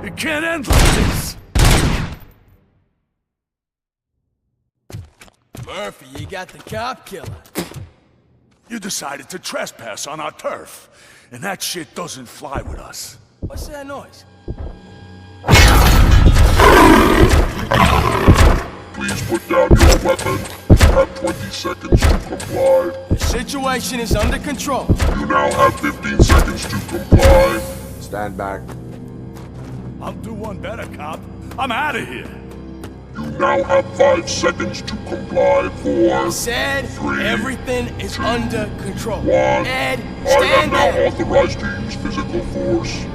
It can't end like this. Murphy, you got the cop killer. You decided to trespass on our turf, and that shit doesn't fly with us. What's that noise? Please put down your weapon. You have 20 seconds to comply. The situation is under control. You now have 15 seconds to comply. Stand back. I'll do one better, cop. I'm out of here. You now have 5 seconds to comply. 4, Said 3, everything is 2, under control. 1. Ed, I am stand now there. authorized to use physical force.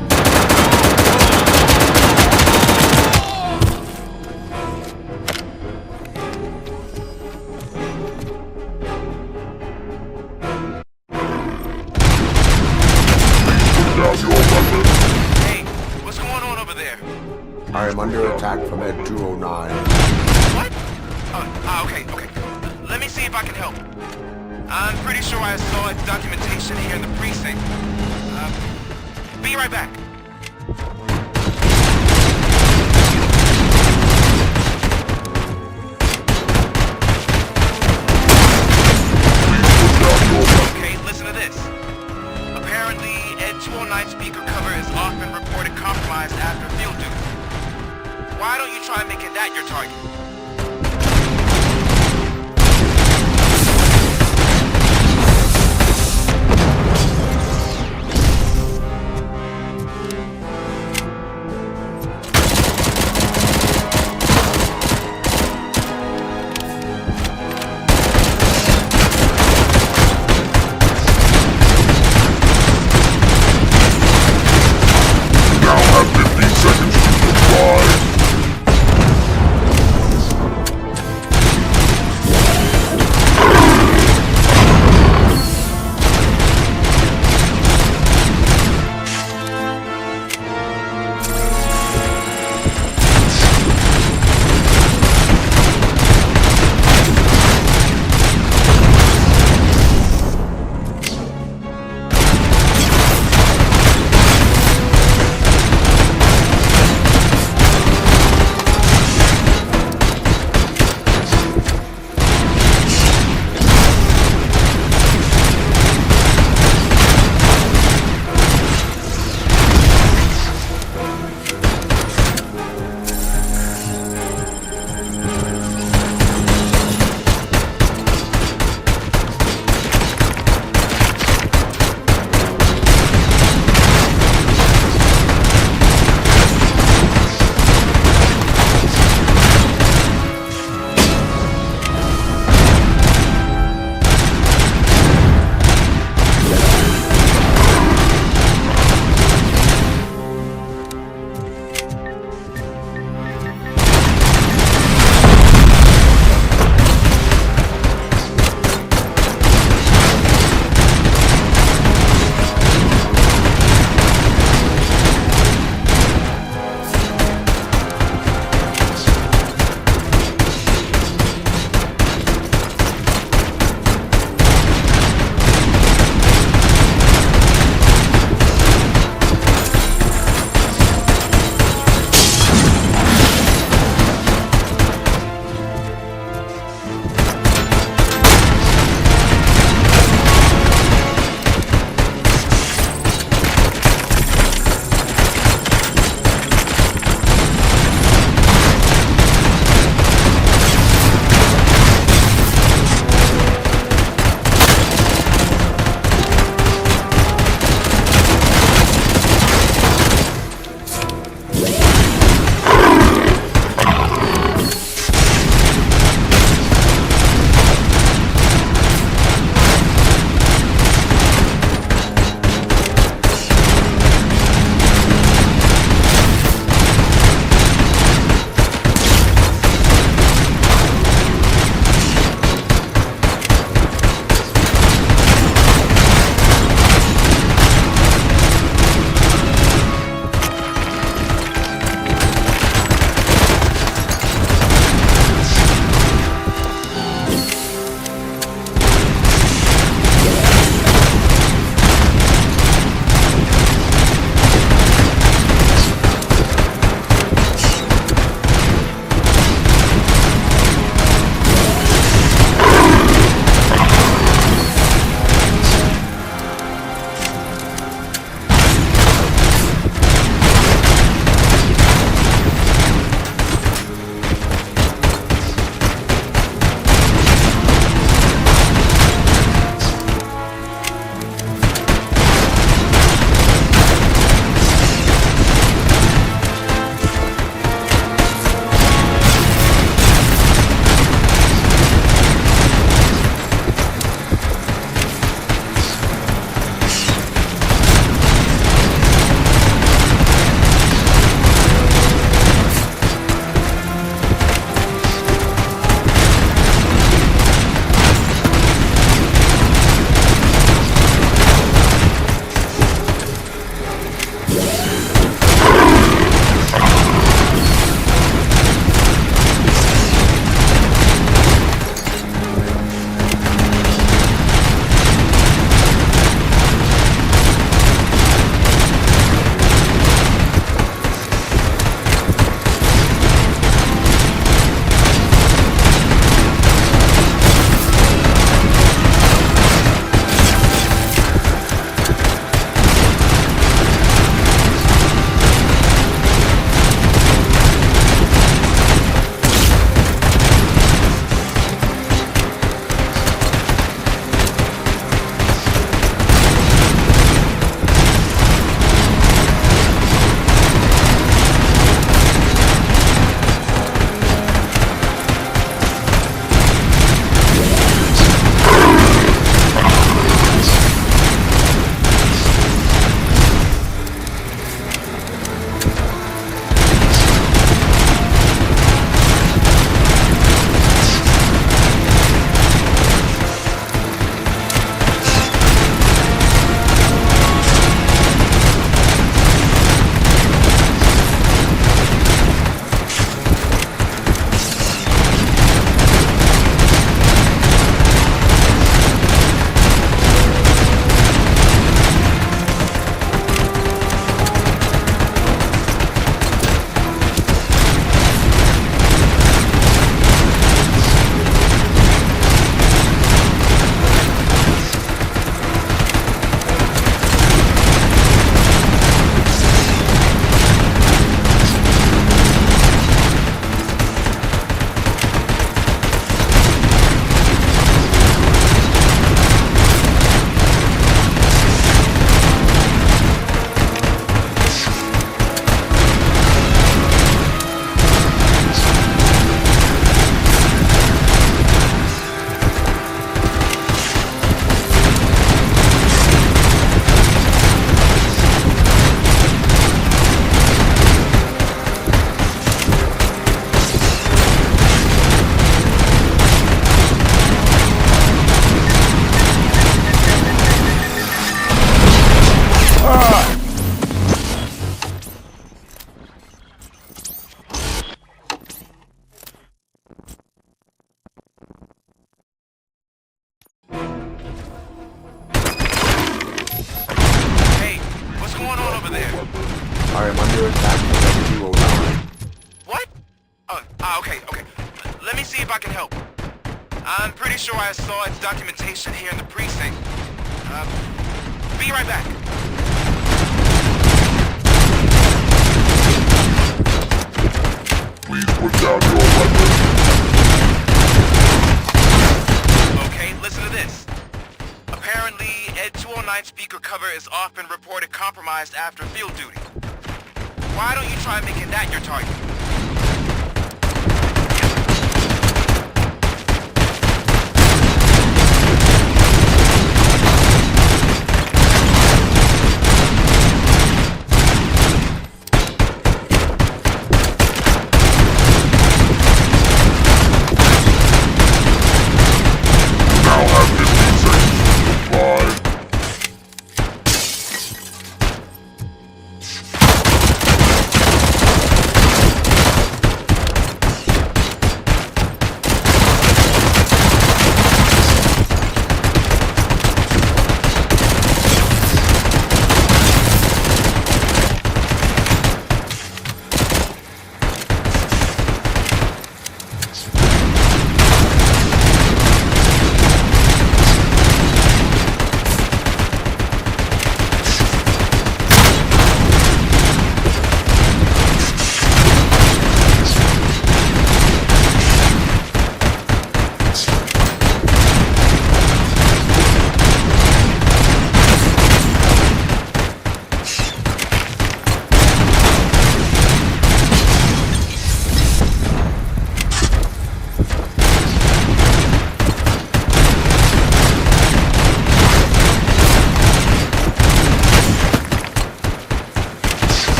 Hey, what's going on over there? I am under attack from Ed 209. What? Okay. Let me see if I can help. I'm pretty sure I saw documentation here in the precinct. Be right back. Okay, listen to this. Apparently, Ed 209 speaker cover is often reported compromised after field duty. Why don't you try making that your target? You now have 15 seconds to comply. over there? I am under attack from X209. What? Okay. Let me see if I can help. I'm pretty sure I saw its documentation here in the precinct. Be right back. Please put down your weapon. Okay, listen to this. Apparently, Ed 209 speaker cover is often reported compromised after field duty. Why don't you try making that your target?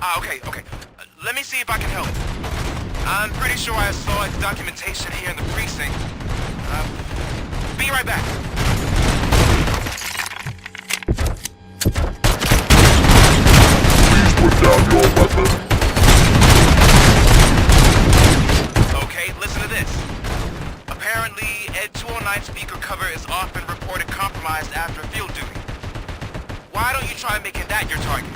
Okay. Let me see if I can help. I'm pretty sure I saw its documentation here in the precinct. Be right back. Please put down your weapon. Okay, listen to this. Apparently, Ed 209 speaker cover is often reported compromised after field duty. Why don't you try making that your target?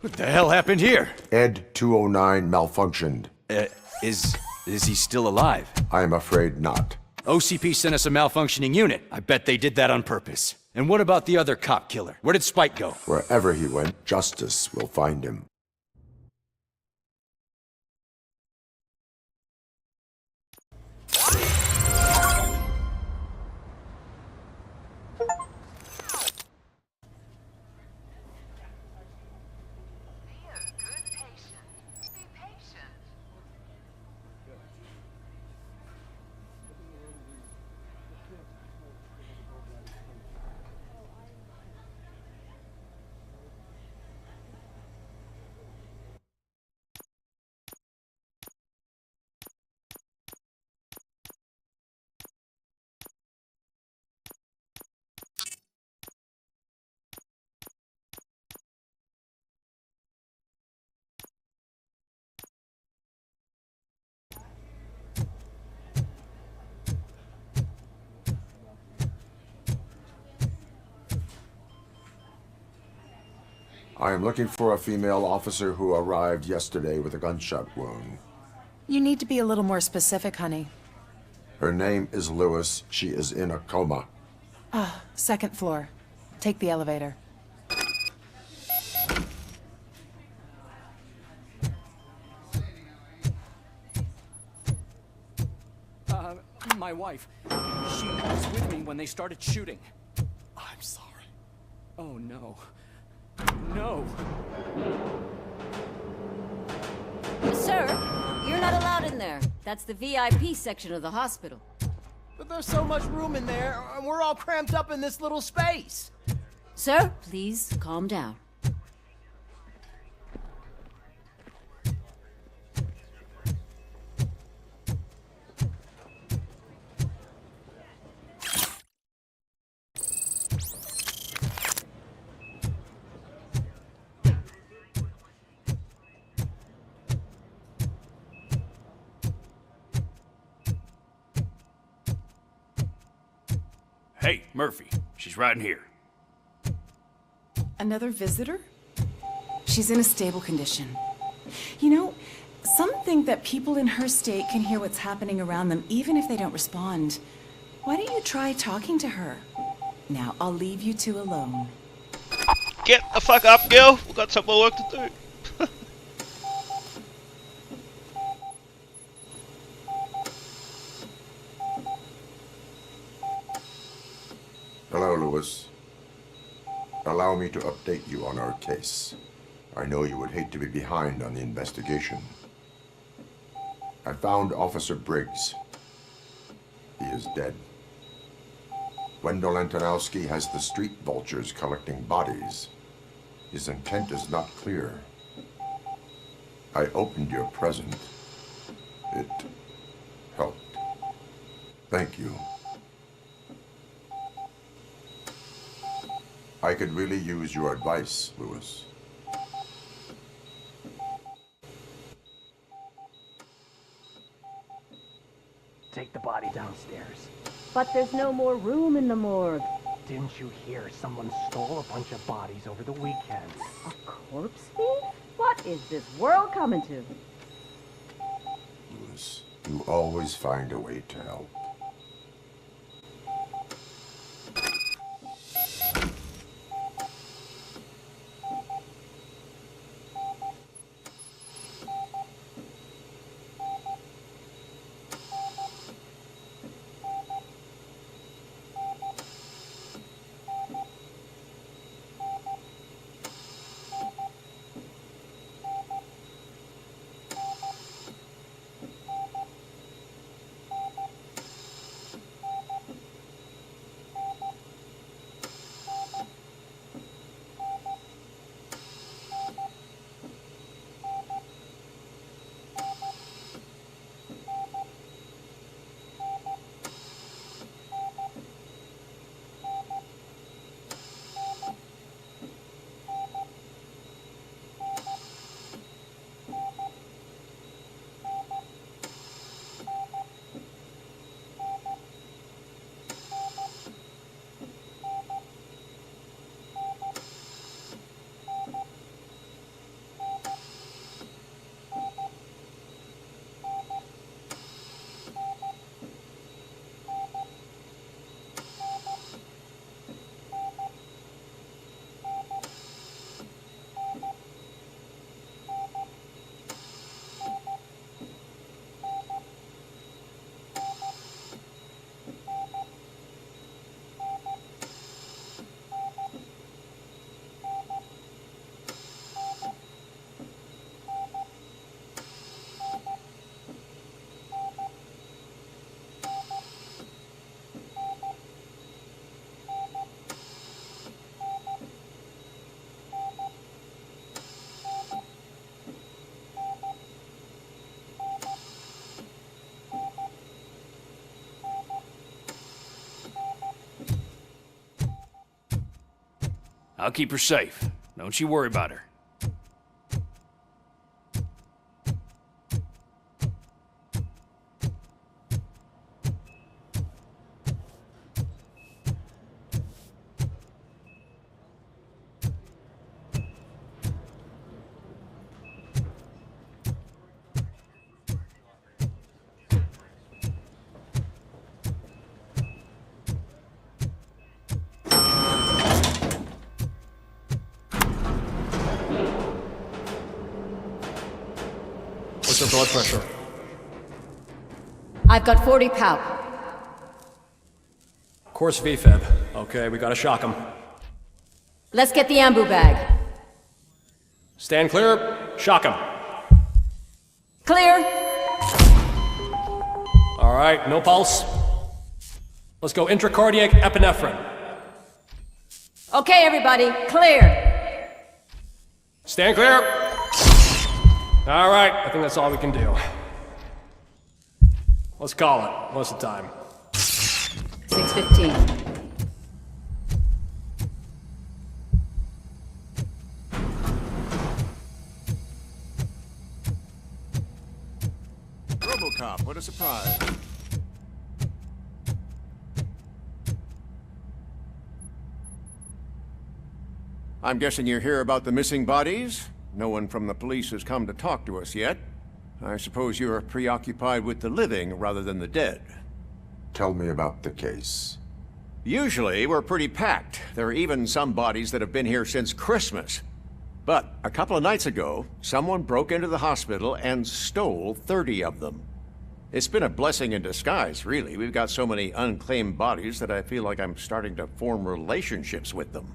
What the hell happened here? Ed 209 malfunctioned. Is he still alive? I am afraid not. OCP sent us a malfunctioning unit. I bet they did that on purpose. And what about the other cop killer? Where did Spike go? Wherever he went, justice will find him. I am looking for a female officer who arrived yesterday with a gunshot wound. You need to be a little more specific, honey. Her name is Lewis. She is in a coma. Second floor. Take the elevator. My wife. She was with me when they started shooting. I'm sorry. Oh, no. No! Sir, you're not allowed in there. That's the VIP section of the hospital. But there's so much room in there, and we're all cramped up in this little space. Sir, please calm down. Hey, Murphy. She's right in here. Another visitor? She's in a stable condition. You know, some think that people in her state can hear what's happening around them even if they don't respond. Why don't you try talking to her? Now, I'll leave you two alone. Get the fuck up, girl! We've got some more work to do. Hello, Lewis. Allow me to update you on our case. I know you would hate to be behind on the investigation. I found Officer Briggs. He is dead. Wendell Antonowski has the street vultures collecting bodies. His intent is not clear. I opened your present. It helped. Thank you. I could really use your advice, Lewis. Take the body downstairs. But there's no more room in the morgue. Didn't you hear someone stole a bunch of bodies over the weekend? A corpse thief? What is this world coming to? Lewis, you always find a way to help. I'll keep her safe. Don't you worry about her. What's her blood pressure? I've got 40 pow. Course VFib. Okay, we gotta shock him. Let's get the ambu bag. Stand clear. Shock him. Clear. All right, no pulse. Let's go intracardiac epinephrine. Okay, everybody, clear. Stand clear. All right, I think that's all we can do. Let's call it. What's the time? 6:15. Robocop, what a surprise. I'm guessing you're here about the missing bodies? No one from the police has come to talk to us yet. I suppose you're preoccupied with the living rather than the dead. Tell me about the case. Usually, we're pretty packed. There are even some bodies that have been here since Christmas. But a couple of nights ago, someone broke into the hospital and stole 30 of them. It's been a blessing in disguise, really. We've got so many unclaimed bodies that I feel like I'm starting to form relationships with them.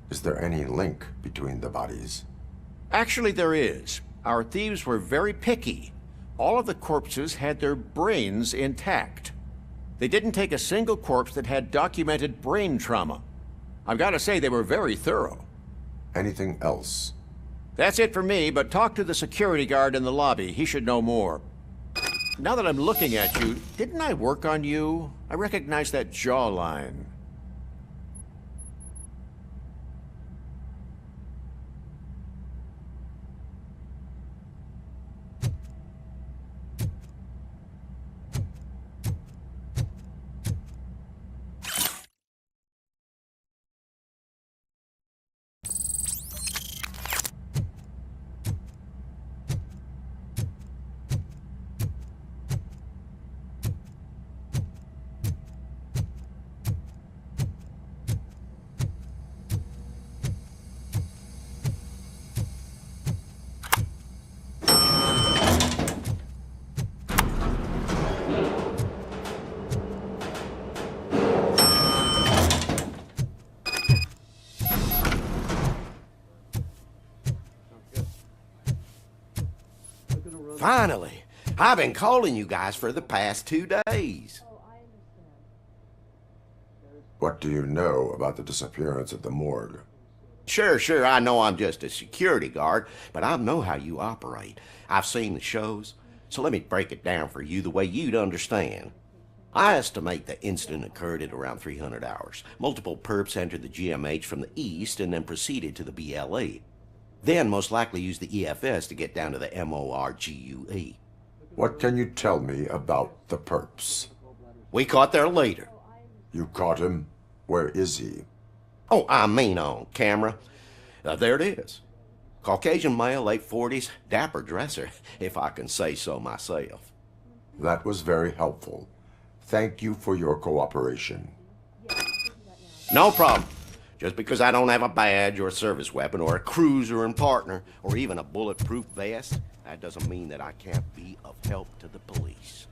Is there any link between the bodies? Actually, there is. Our thieves were very picky. All of the corpses had their brains intact. They didn't take a single corpse that had documented brain trauma. I've got to say, they were very thorough. Anything else? That's it for me, but talk to the security guard in the lobby. He should know more. Now that I'm looking at you, didn't I work on you? I recognize that jawline. Finally! I've been calling you guys for the past 2 days. What do you know about the disappearance at the morgue? Sure, I know I'm just a security guard, but I know how you operate. I've seen the shows, so let me break it down for you the way you'd understand. I estimate the incident occurred at around 300 hours. Multiple perps entered the GMH from the east and then proceeded to the BLE. Then most likely used the EFS to get down to the MORGUE. What can you tell me about the perps? We caught their leader. You caught him? Where is he? Oh, I mean on camera. There it is. Caucasian male, late 40s, dapper dresser, if I can say so myself. That was very helpful. Thank you for your cooperation. No problem. Just because I don't have a badge or a service weapon or a cruiser and partner or even a bulletproof vest, that doesn't mean that I can't be of help to the police.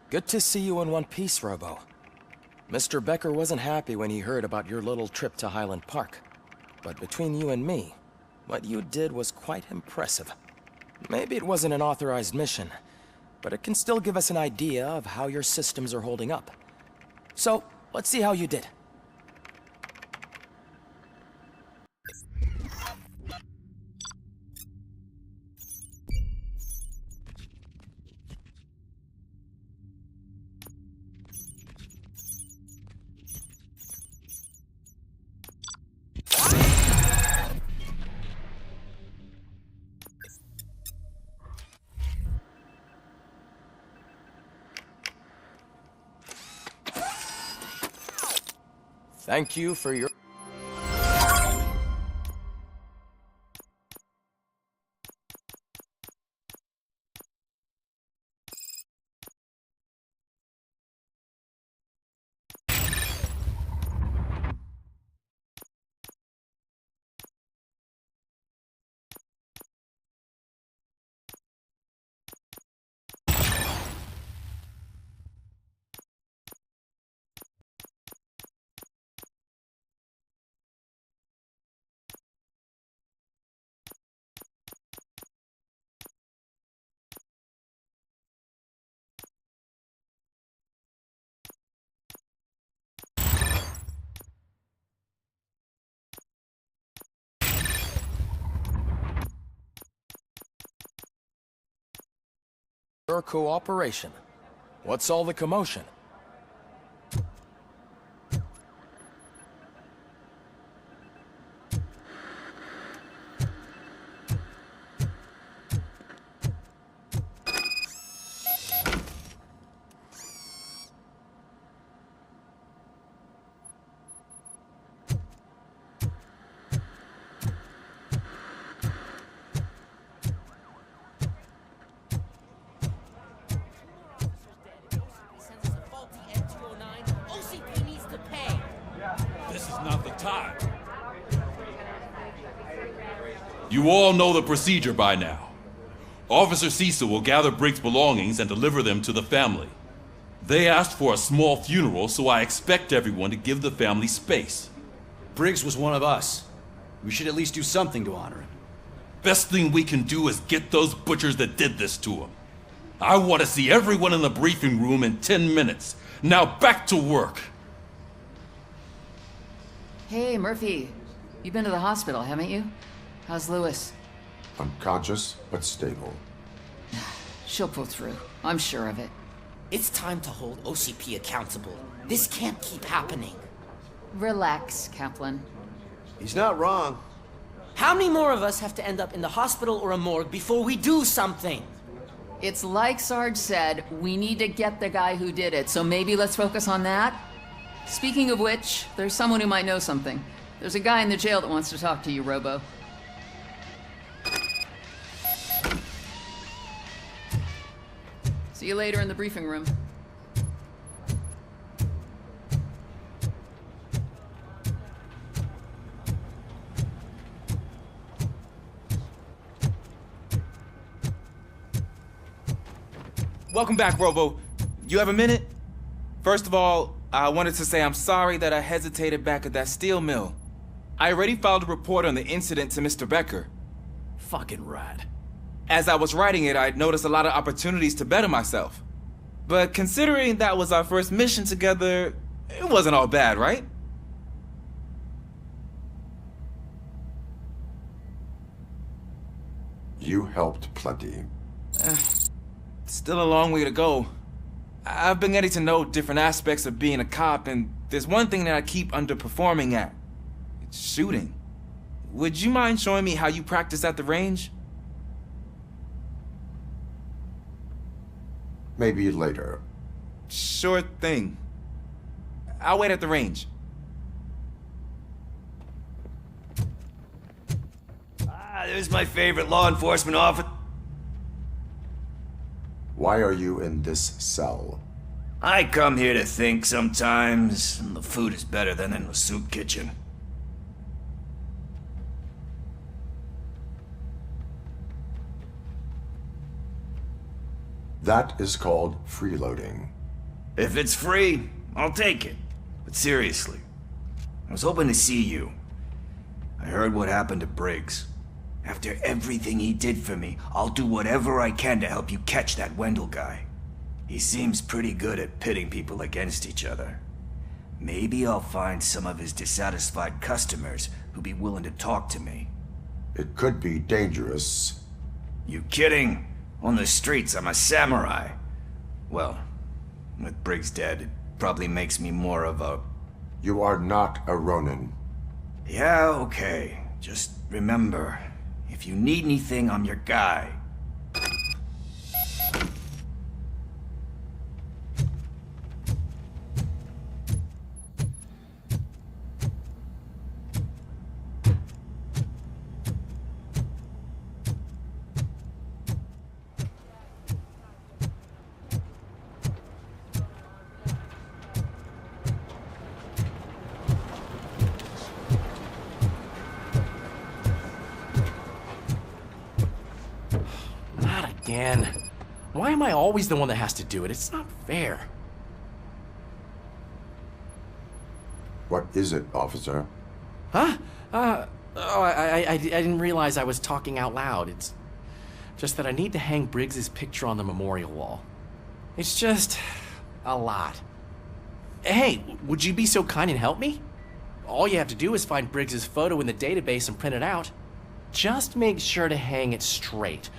Good to see you in one piece, Robo. Mr. Becker wasn't happy when he heard about your little trip to Highland Park. But between you and me, what you did was quite impressive. Maybe it wasn't an authorized mission, but it can still give us an idea of how your systems are holding up. So, let's see how you did. Thank you for your... Your cooperation. What's all the commotion? You all know the procedure by now. Officer Cecil will gather Briggs' belongings and deliver them to the family. They asked for a small funeral, so I expect everyone to give the family space. Briggs was one of us. We should at least do something to honor him. Best thing we can do is get those butchers that did this to him. I want to see everyone in the briefing room in 10 minutes. Now back to work. Hey, Murphy. You've been to the hospital, haven't you? How's Lewis? Unconscious, but stable. She'll pull through. I'm sure of it. It's time to hold OCP accountable. This can't keep happening. Relax, Kaplan. He's not wrong. How many more of us have to end up in the hospital or a morgue before we do something? It's like Sarge said, we need to get the guy who did it, so maybe let's focus on that? Speaking of which, there's someone who might know something. There's a guy in the jail that wants to talk to you, Robo. See you later in the briefing room. Welcome back, Robo. You have a minute? First of all, I wanted to say I'm sorry that I hesitated back at that steel mill. I already filed a report on the incident to Mr. Becker. Fucking rat. As I was writing it, I'd noticed a lot of opportunities to better myself. But considering that was our first mission together, it wasn't all bad, right? You helped plenty. Still a long way to go. I've been getting to know different aspects of being a cop, and there's one thing that I keep underperforming at. It's shooting. Would you mind showing me how you practice at the range? Maybe later. Sure thing. I'll wait at the range. There's my favorite law enforcement officer. Why are you in this cell? I come here to think sometimes, and the food is better than in the soup kitchen. That is called freeloading. If it's free, I'll take it. But seriously, I was hoping to see you. I heard what happened to Briggs. After everything he did for me, I'll do whatever I can to help you catch that Wendell guy. He seems pretty good at pitting people against each other. Maybe I'll find some of his dissatisfied customers who'd be willing to talk to me. It could be dangerous. You kidding? On the streets, I'm a samurai. Well, with Briggs dead, it probably makes me more of a... You are not a Ronin. Yeah, okay. Just remember, if you need anything, I'm your guy. again. Why am I always the one that has to do it? It's not fair. What is it, officer? Huh? I didn't realize I was talking out loud. It's just that I need to hang Briggs's picture on the memorial wall. It's just a lot. Hey, would you be so kind and help me? All you have to do is find Briggs's photo in the database and print it out. Just make sure to hang it straight.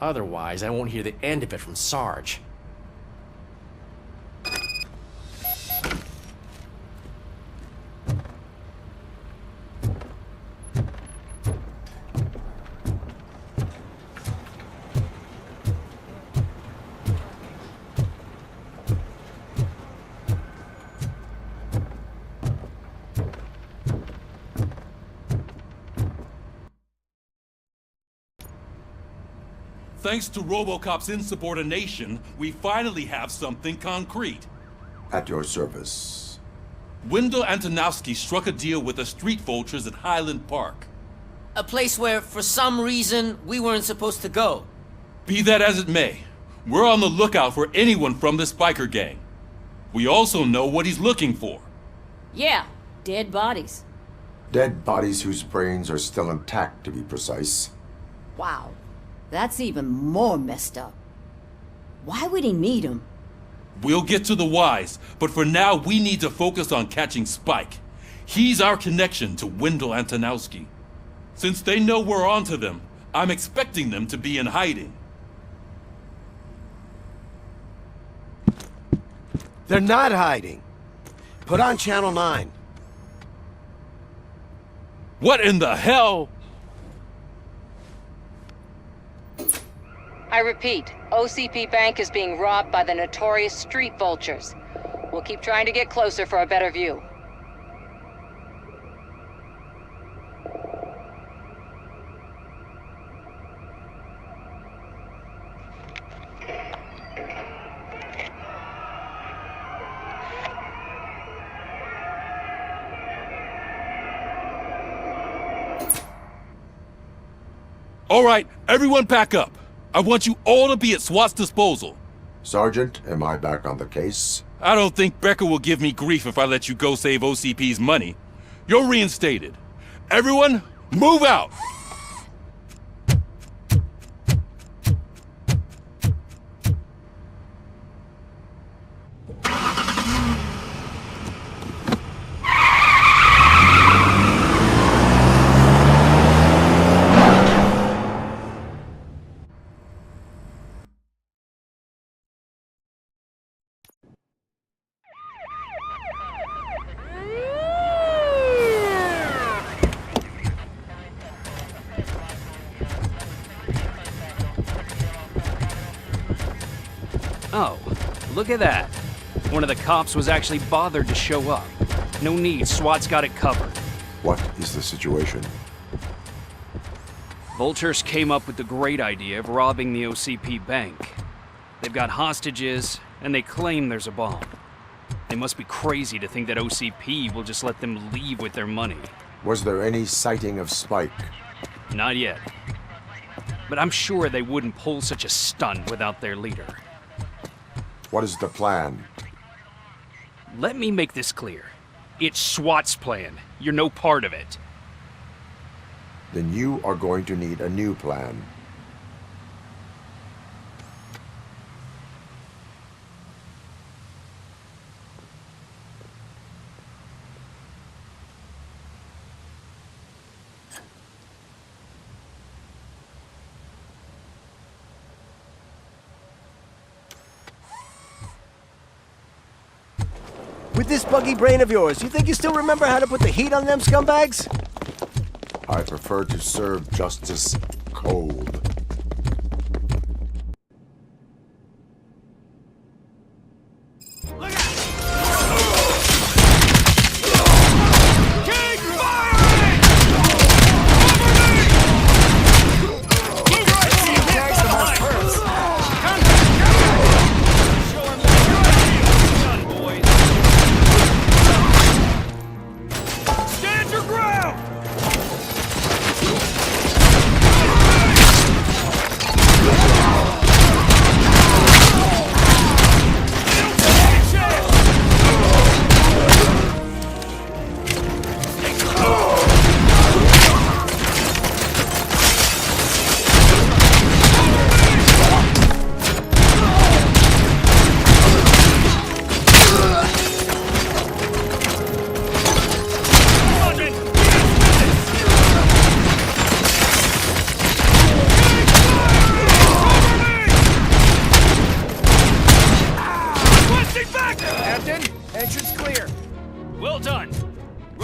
Otherwise, I won't hear the end of it from Sarge. Thanks to Robocop's insubordination, we finally have something concrete. At your service. Wendell Antonowski struck a deal with the street vultures at Highland Park. A place where, for some reason, we weren't supposed to go. Be that as it may, we're on the lookout for anyone from this biker gang. We also know what he's looking for. Yeah, dead bodies. Dead bodies whose brains are still intact, to be precise. Wow, that's even more messed up. Why would he need them? We'll get to the whys, but for now we need to focus on catching Spike. He's our connection to Wendell Antonowski. Since they know we're onto them, I'm expecting them to be in hiding. They're not hiding. Put on Channel 9. What in the hell? I repeat, OCP Bank is being robbed by the notorious street vultures. We'll keep trying to get closer for a better view. All right, everyone pack up. I want you all to be at SWAT's disposal. Sergeant, am I back on the case? I don't think Becker will give me grief if I let you go save OCP's money. You're reinstated. Everyone, move out! Oh, look at that. One of the cops was actually bothered to show up. No need, SWAT's got it covered. What is the situation? Vultures came up with the great idea of robbing the OCP bank. They've got hostages, and they claim there's a bomb. They must be crazy to think that OCP will just let them leave with their money. Was there any sighting of Spike? Not yet. But I'm sure they wouldn't pull such a stunt without their leader. What is the plan? Let me make this clear. It's SWAT's plan. You're no part of it. Then you are going to need a new plan. With this buggy brain of yours, you think you still remember how to put the heat on them scumbags? I prefer to serve justice cold. Stand your ground!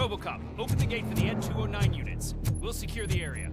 Robocop, open the gate for the N209 units. We'll secure the area.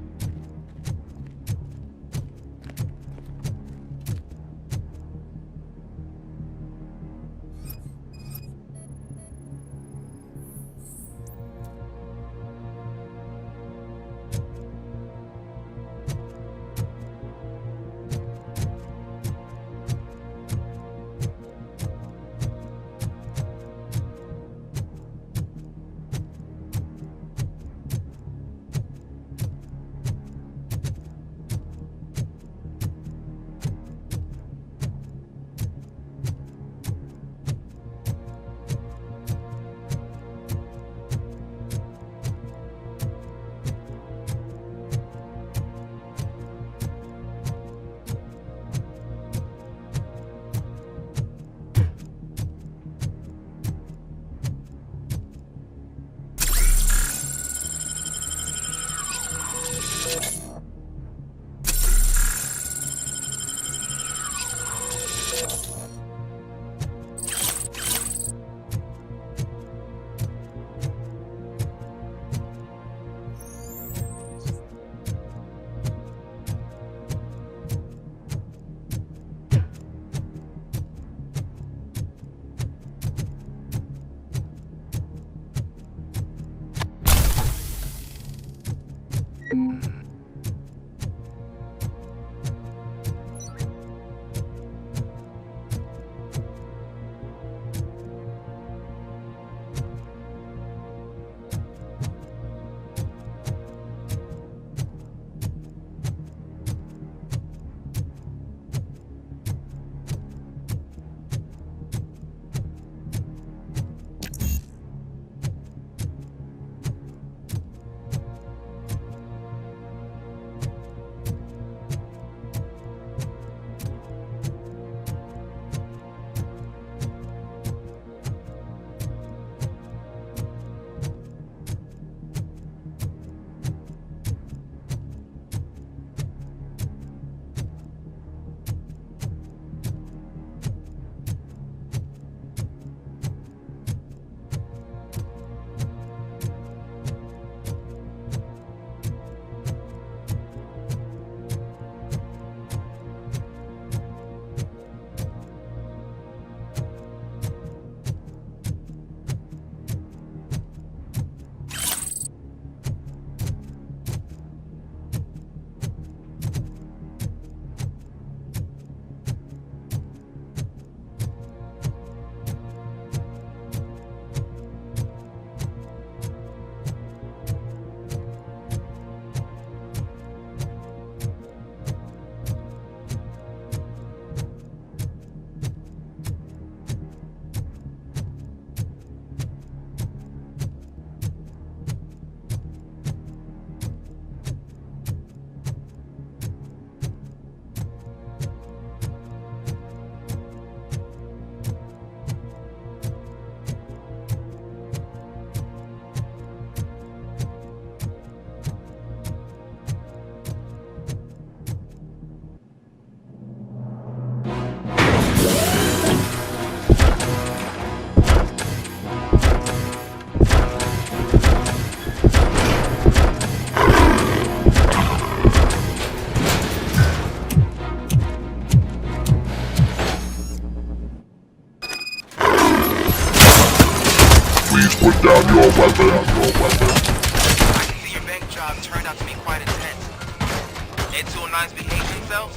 N209's behaving themselves?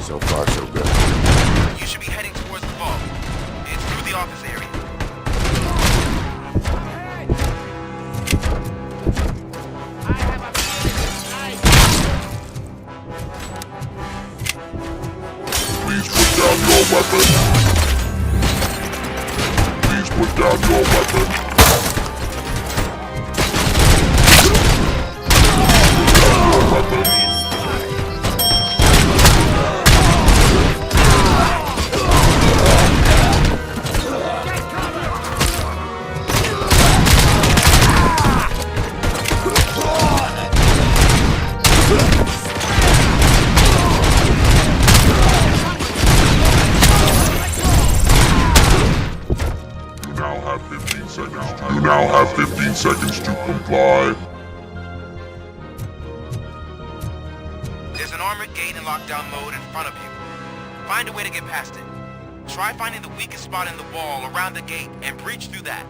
So far, so good. You should be heading towards the vault. It's through the office area. Please put down your weapon. Please put down your weapon. seconds to comply. There's an armored gate in lockdown mode in front of you. Find a way to get past it. Try finding the weakest spot in the wall around the gate and breach through that.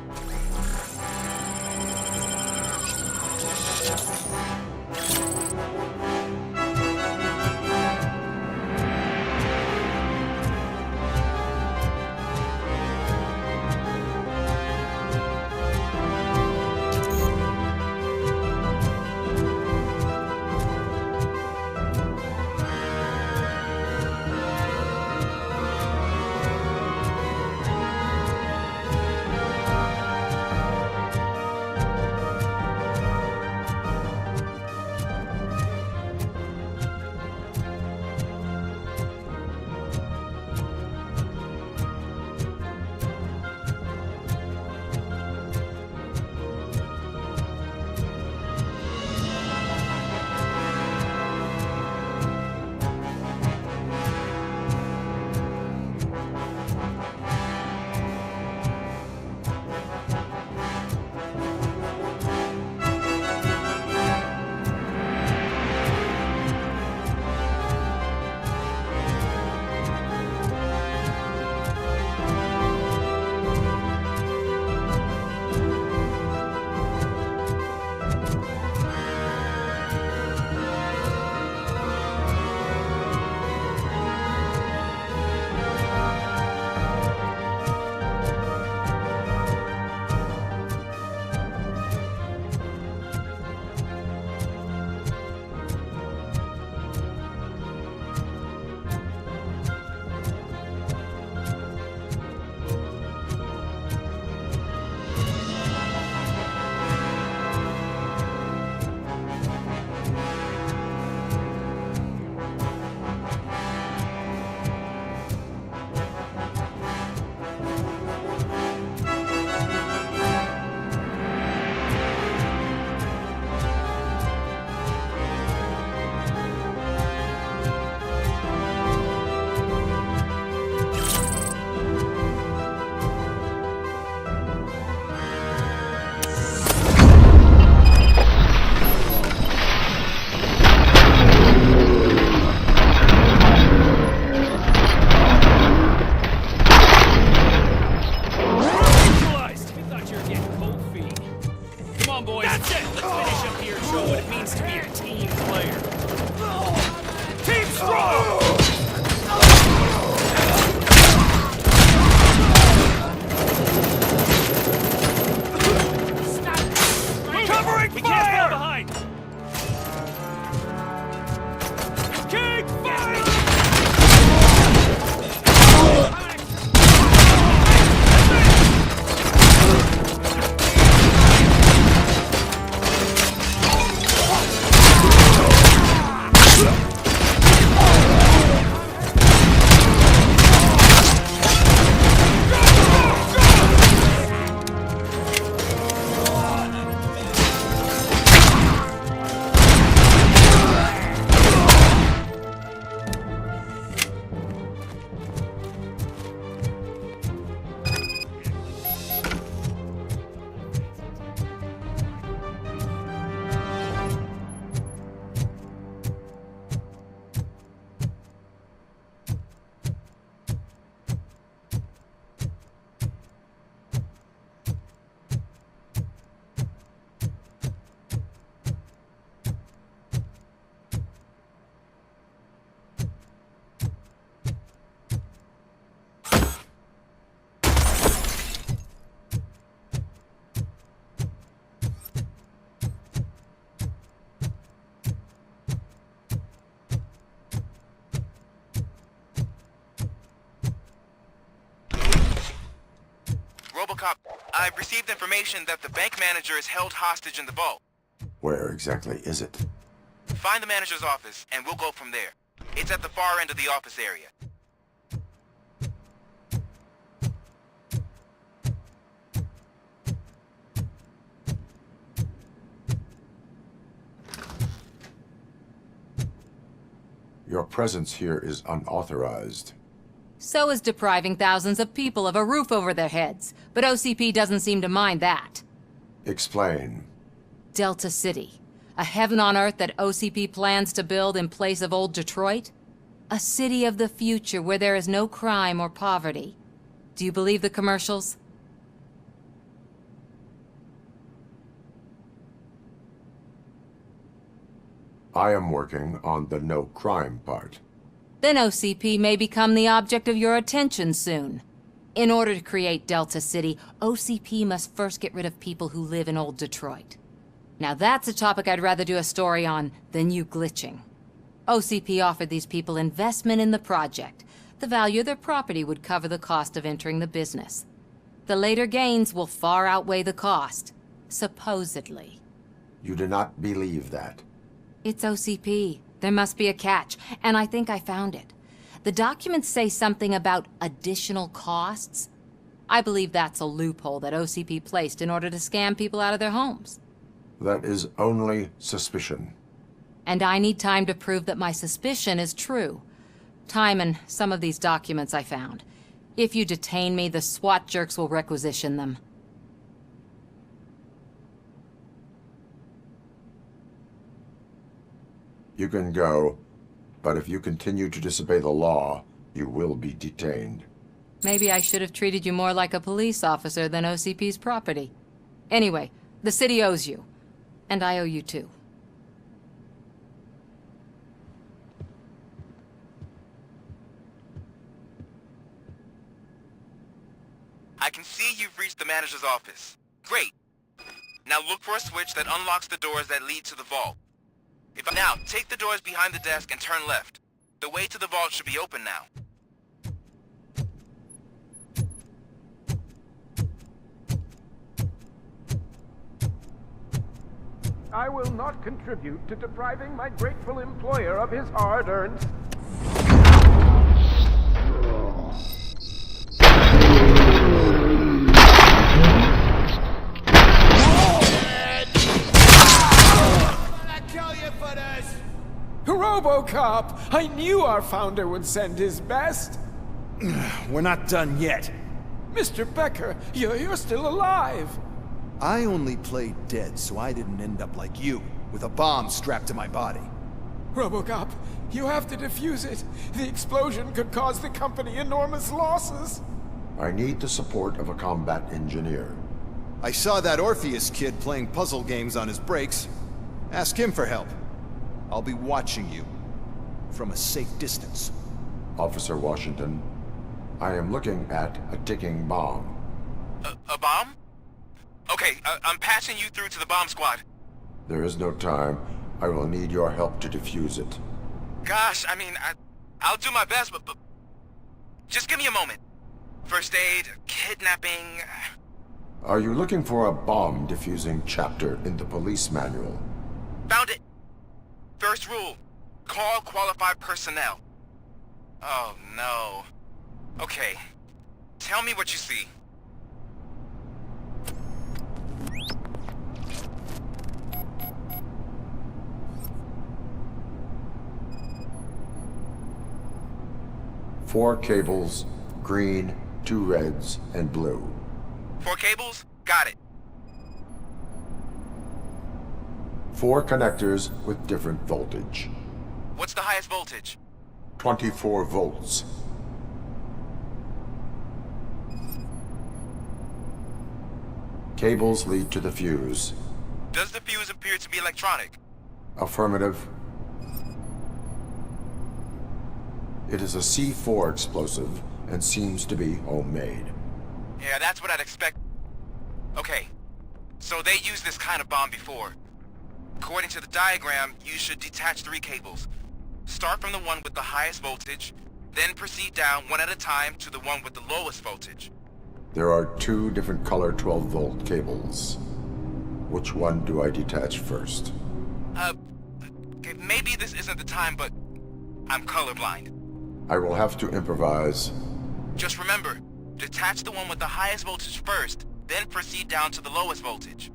Robocop, I've received information that the bank manager is held hostage in the vault. Where exactly is it? Find the manager's office, and we'll go from there. It's at the far end of the office area. Your presence here is unauthorized. So is depriving thousands of people of a roof over their heads, but OCP doesn't seem to mind that. Explain. Delta City. A heaven on earth that OCP plans to build in place of old Detroit? A city of the future where there is no crime or poverty. Do you believe the commercials? I am working on the no crime part. Then OCP may become the object of your attention soon. In order to create Delta City, OCP must first get rid of people who live in old Detroit. Now that's a topic I'd rather do a story on than you glitching. OCP offered these people investment in the project. The value of their property would cover the cost of entering the business. The later gains will far outweigh the cost, supposedly. You do not believe that. It's OCP. There must be a catch, and I think I found it. The documents say something about additional costs. I believe that's a loophole that OCP placed in order to scam people out of their homes. That is only suspicion. And I need time to prove that my suspicion is true. Time and some of these documents I found. If you detain me, the SWAT jerks will requisition them. You can go, but if you continue to disobey the law, you will be detained. Maybe I should have treated you more like a police officer than OCP's property. Anyway, the city owes you. And I owe you too. I can see you've reached the manager's office. Great. Now look for a switch that unlocks the doors that lead to the vault. Now, take the doors behind the desk and turn left. The way to the vault should be open now. I will not contribute to depriving my grateful employer of his hard-earned... Robocop! I knew our founder would send his best! We're not done yet. Mr. Becker, you're still alive! I only played dead so I didn't end up like you, with a bomb strapped to my body. Robocop, you have to defuse it. The explosion could cause the company enormous losses. I need the support of a combat engineer. I saw that Orpheus kid playing puzzle games on his breaks. Ask him for help. I'll be watching you. From a safe distance. Officer Washington, I am looking at a ticking bomb. A bomb? Okay, I'm passing you through to the bomb squad. There is no time. I will need your help to defuse it. Gosh, I mean, I'll do my best, but just give me a moment. First aid, kidnapping... Are you looking for a bomb defusing chapter in the police manual? Found it! First rule, call qualified personnel. Oh, no. Okay, tell me what you see. Four cables, green, 2 reds, and blue. 4 cables? Got it. 4 connectors with different voltage. What's the highest voltage? 24 volts. Cables lead to the fuse. Does the fuse appear to be electronic? Affirmative. It is a C4 explosive and seems to be homemade. Yeah, that's what I'd expect. Okay, so they used this kind of bomb before. According to the diagram, you should detach 3 cables. Start from the one with the highest voltage, then proceed down one at a time to the one with the lowest voltage. There are 2 different color 12-volt cables. Which one do I detach first? Okay, maybe this isn't the time, but I'm colorblind. I will have to improvise. Just remember, detach the one with the highest voltage first, then proceed down to the lowest voltage.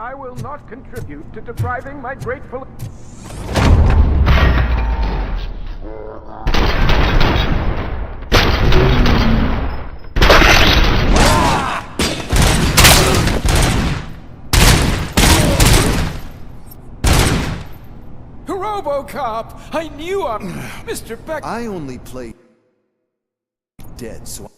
I will not contribute to depriving my grateful... Robocop! I knew Mr. Beck... I only play dead, so...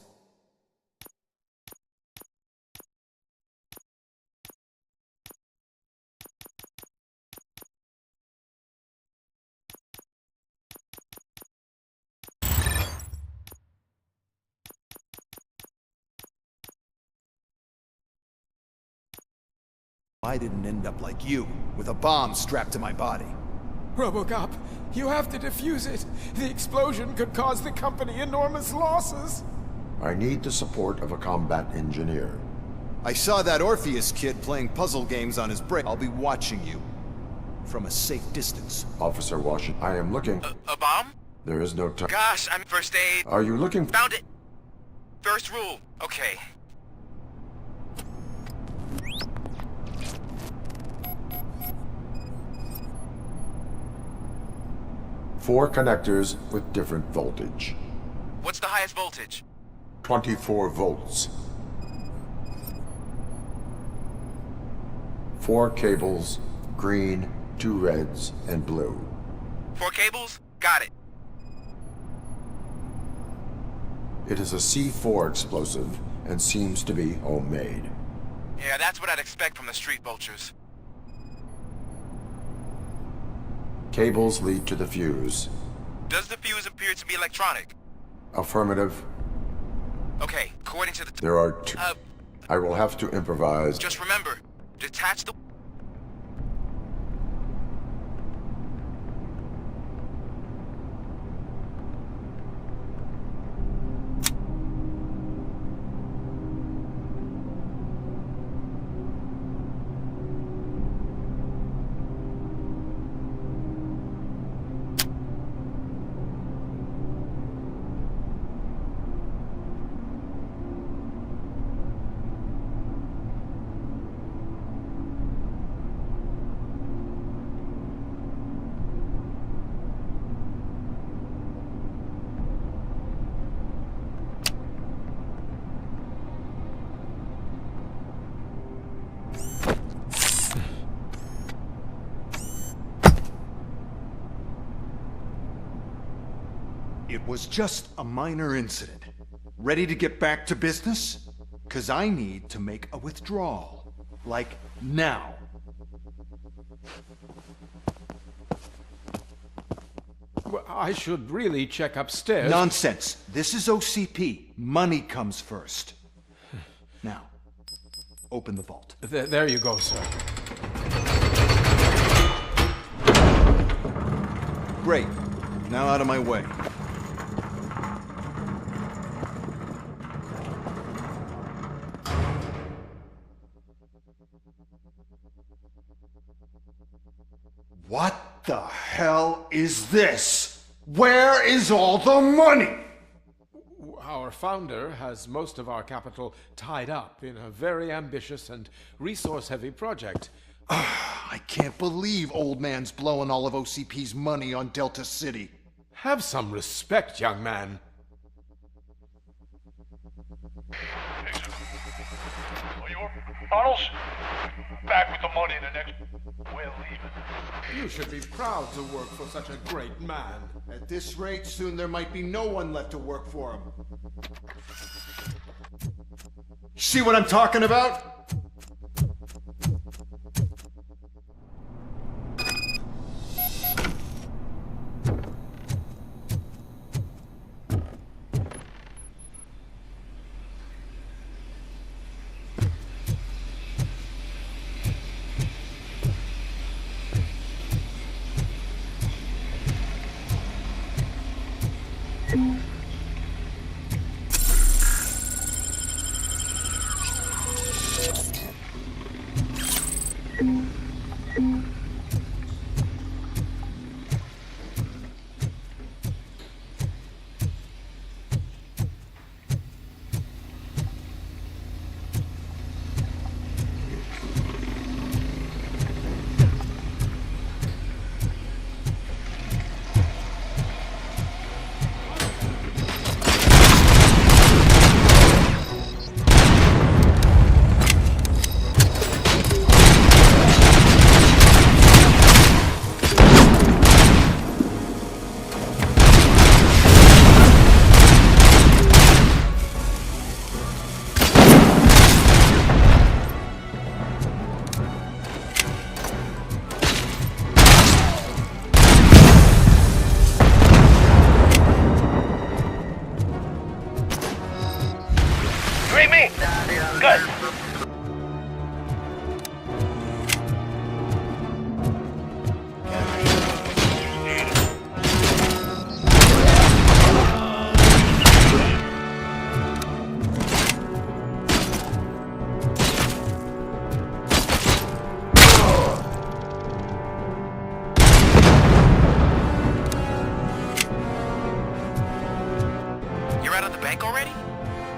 I didn't end up like you, with a bomb strapped to my body. Robocop, you have to defuse it. The explosion could cause the company enormous losses. I need the support of a combat engineer. I saw that Orpheus kid playing puzzle games on his break. I'll be watching you. From a safe distance. Officer Washington, I am looking... A bomb? There is no time. Gosh, I'm first aid. Are you looking... Found it. First rule. Okay. Four connectors with different voltage. What's the highest voltage? 24 volts. 4 cables, green, 2 reds, and blue. 4 cables? Got it. It is a C4 explosive and seems to be homemade. Yeah, that's what I'd expect from the street vultures. Cables lead to the fuse. Does the fuse appear to be electronic? Affirmative. Okay, according to the... There are 2. I will have to improvise. Just remember, detach the... It was just a minor incident. Ready to get back to business? 'Cause I need to make a withdrawal. Like, now. Well, I should really check upstairs. Nonsense. This is OCP. Money comes first. Now, open the vault. There you go, sir. Great. Now out of my way. What the hell is this? Where is all the money? Our founder has most of our capital tied up in a very ambitious and resource-heavy project. I can't believe old man's blowing all of OCP's money on Delta City. Have some respect, young man. Arnold's back with the money in the next... We're leaving. You should be proud to work for such a great man. At this rate, soon there might be no one left to work for him. See what I'm talking about?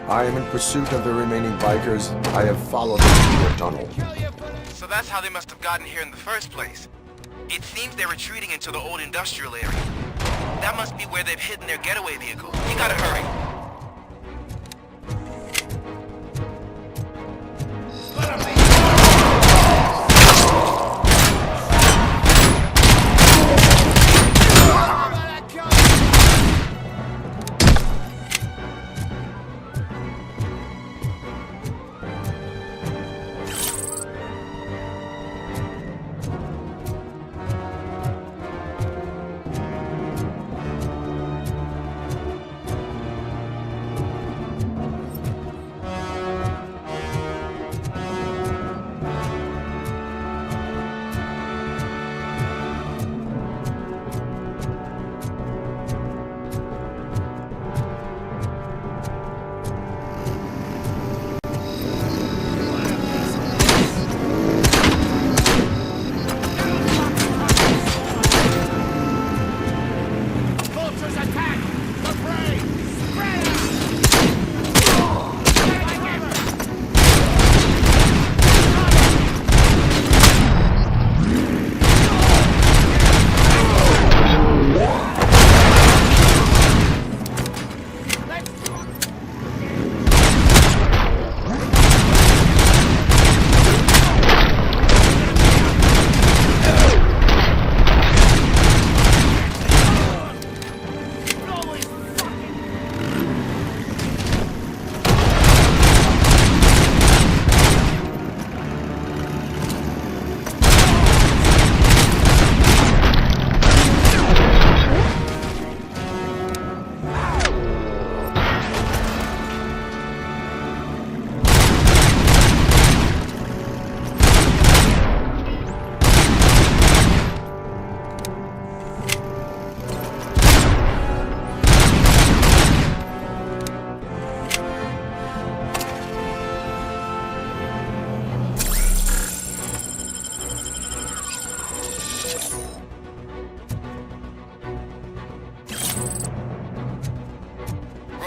I am in pursuit of the remaining bikers. I have followed them into a tunnel. So that's how they must have gotten here in the first place. It seems they're retreating into the old industrial area. That must be where they've hidden their getaway vehicle. You gotta hurry.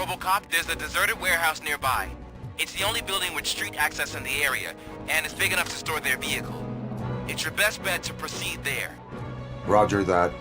Robocop, there's a deserted warehouse nearby. It's the only building with street access in the area, and it's big enough to store their vehicle. It's your best bet to proceed there. Roger that.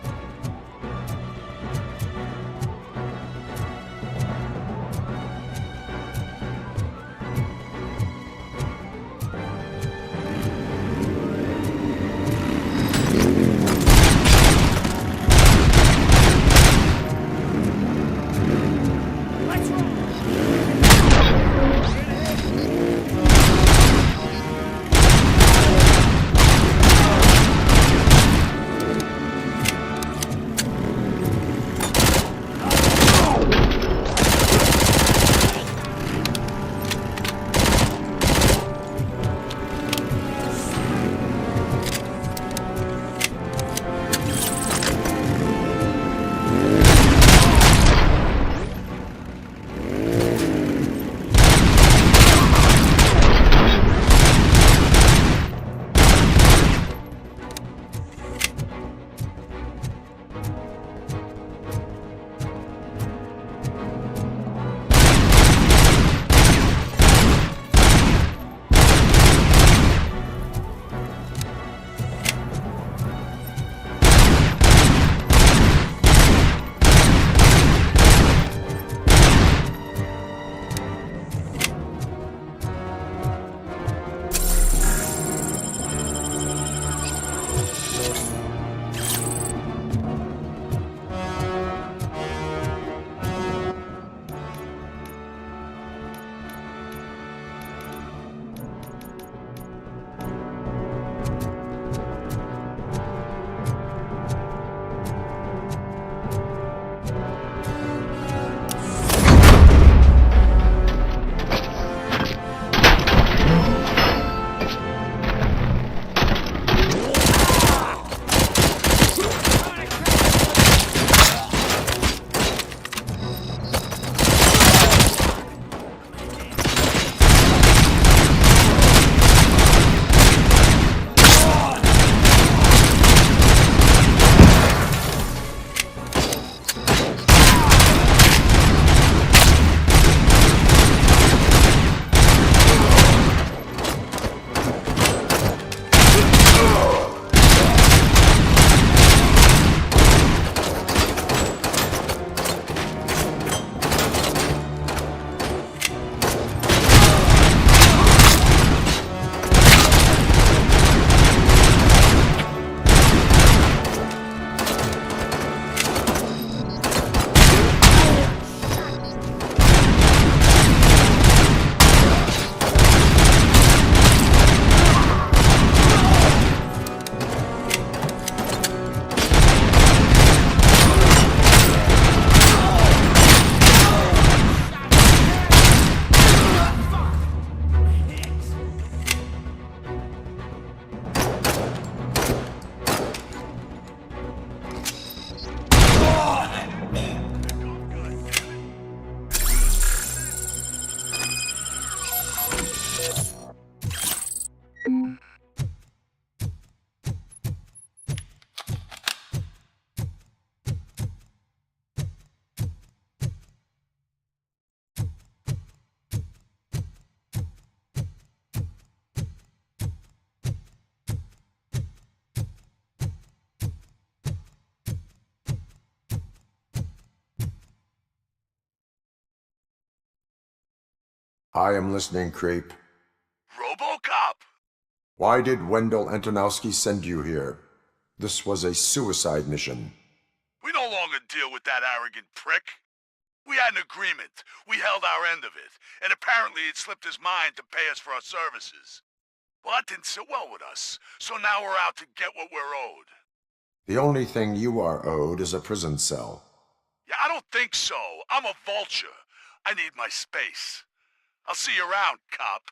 I am listening, creep. Robocop! Why did Wendell Antonowski send you here? This was a suicide mission. We no longer deal with that arrogant prick. We had an agreement. We held our end of it, and apparently it slipped his mind to pay us for our services. Well, that didn't sit well with us, so now we're out to get what we're owed. The only thing you are owed is a prison cell. Yeah, I don't think so. I'm a vulture. I need my space. I'll see you around, cop.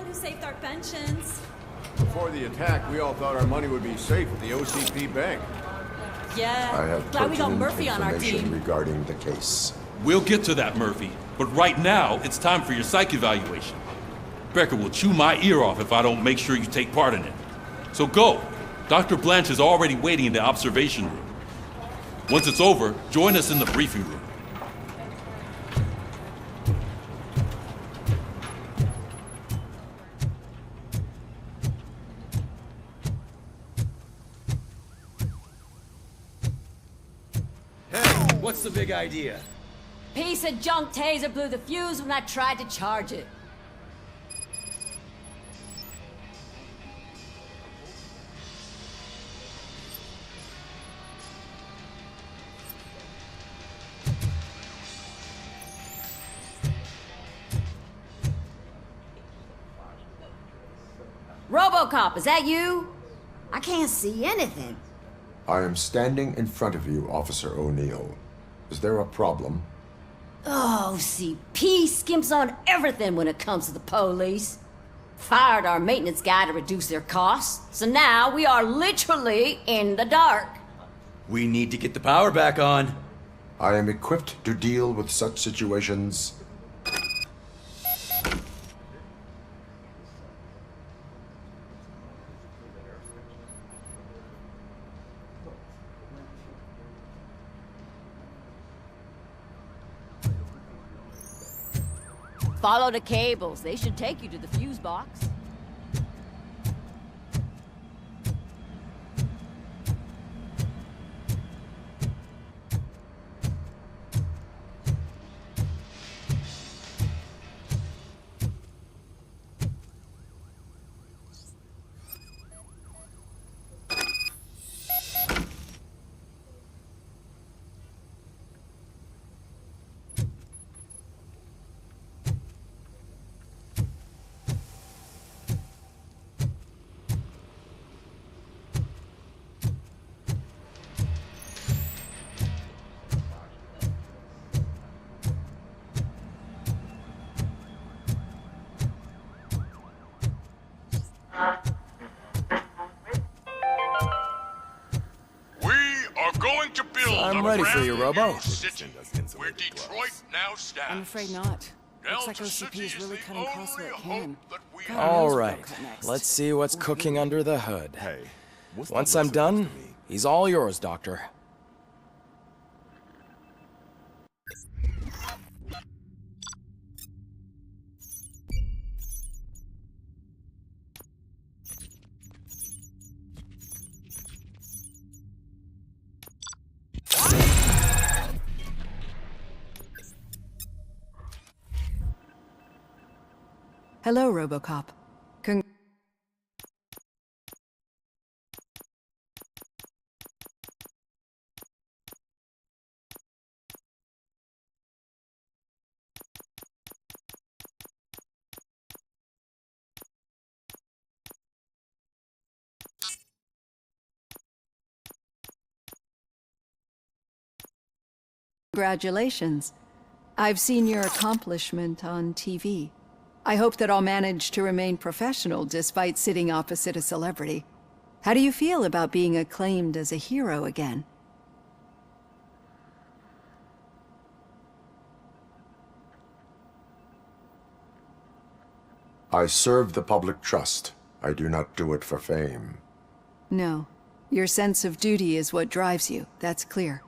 Who saved our pensions? Before the attack, we all thought our money would be safe at the OCP bank. Yeah, I have glad we got pertinent Murphy on our information team. regarding the case. We'll get to that, Murphy. But right now, it's time for your psych evaluation. Becker will chew my ear off if I don't make sure you take part in it. So go. Dr. Blanche is already waiting in the observation room. Once it's over, join us in the briefing room. What's the big idea? Piece of junk taser blew the fuse when I tried to charge it. Robocop, is that you? I can't see anything. I am standing in front of you, Officer O'Neill. Is there a problem? Oh, CP skimps on everything when it comes to the police. Fired our maintenance guy to reduce their costs, so now we are literally in the dark. We need to get the power back on. I am equipped to deal with such situations. Follow the cables. They should take you to the fuse box. I'm ready for you, Robo. Where Detroit now stands. I'm afraid not. Looks like OCP is really cutting costs where it can. All right, let's see what's cooking under the hood. Once I'm done, he's all yours, Doctor. Hello, Robocop. Congratulations. I've seen your accomplishment on TV. I hope that I'll manage to remain professional despite sitting opposite a celebrity. How do you feel about being acclaimed as a hero again? I serve the public trust. I do not do it for fame. No. Your sense of duty is what drives you, that's clear.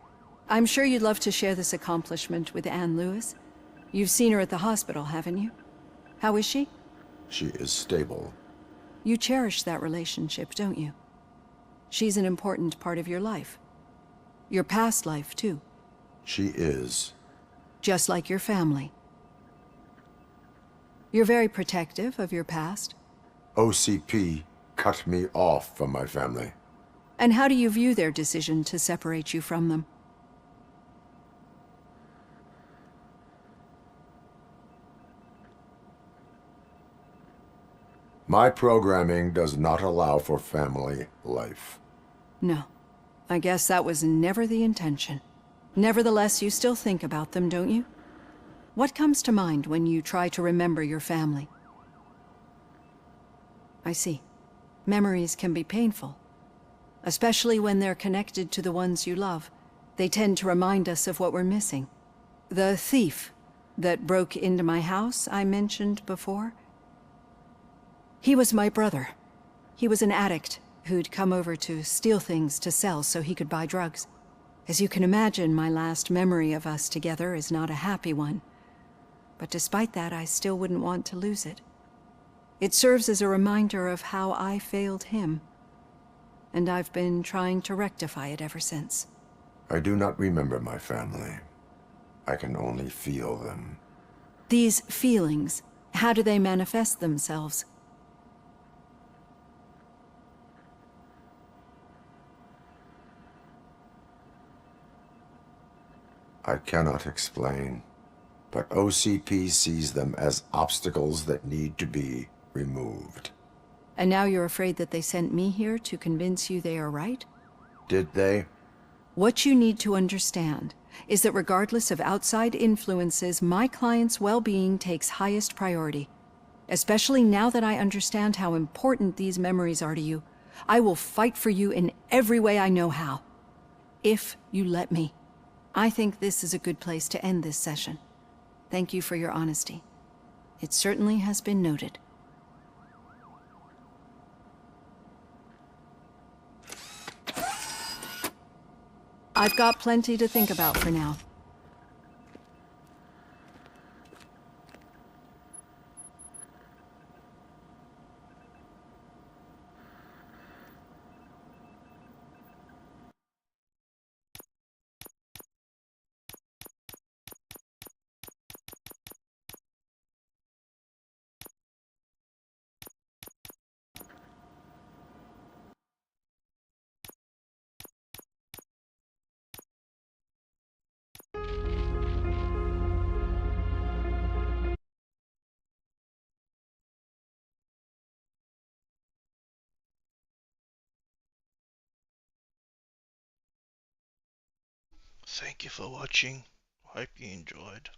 I'm sure you'd love to share this accomplishment with Anne Lewis. You've seen her at the hospital, haven't you? How is she? She is stable. You cherish that relationship, don't you? She's an important part of your life. Your past life, too. She is. Just like your family. You're very protective of your past. OCP cut me off from my family. And how do you view their decision to separate you from them? My programming does not allow for family life. No. I guess that was never the intention. Nevertheless, you still think about them, don't you? What comes to mind when you try to remember your family? I see. Memories can be painful. Especially when they're connected to the ones you love. They tend to remind us of what we're missing. The thief that broke into my house I mentioned before? He was my brother. He was an addict who'd come over to steal things to sell so he could buy drugs. As you can imagine, my last memory of us together is not a happy one. But despite that, I still wouldn't want to lose it. It serves as a reminder of how I failed him. And I've been trying to rectify it ever since. I do not remember my family. I can only feel them. These feelings, how do they manifest themselves? I cannot explain, but OCP sees them as obstacles that need to be removed. And now you're afraid that they sent me here to convince you they are right? Did they? What you need to understand is that regardless of outside influences, my client's well-being takes highest priority. Especially now that I understand how important these memories are to you, I will fight for you in every way I know how. If you let me. I think this is a good place to end this session. Thank you for your honesty. It certainly has been noted. I've got plenty to think about for now. Thank you for watching. Hope you enjoyed.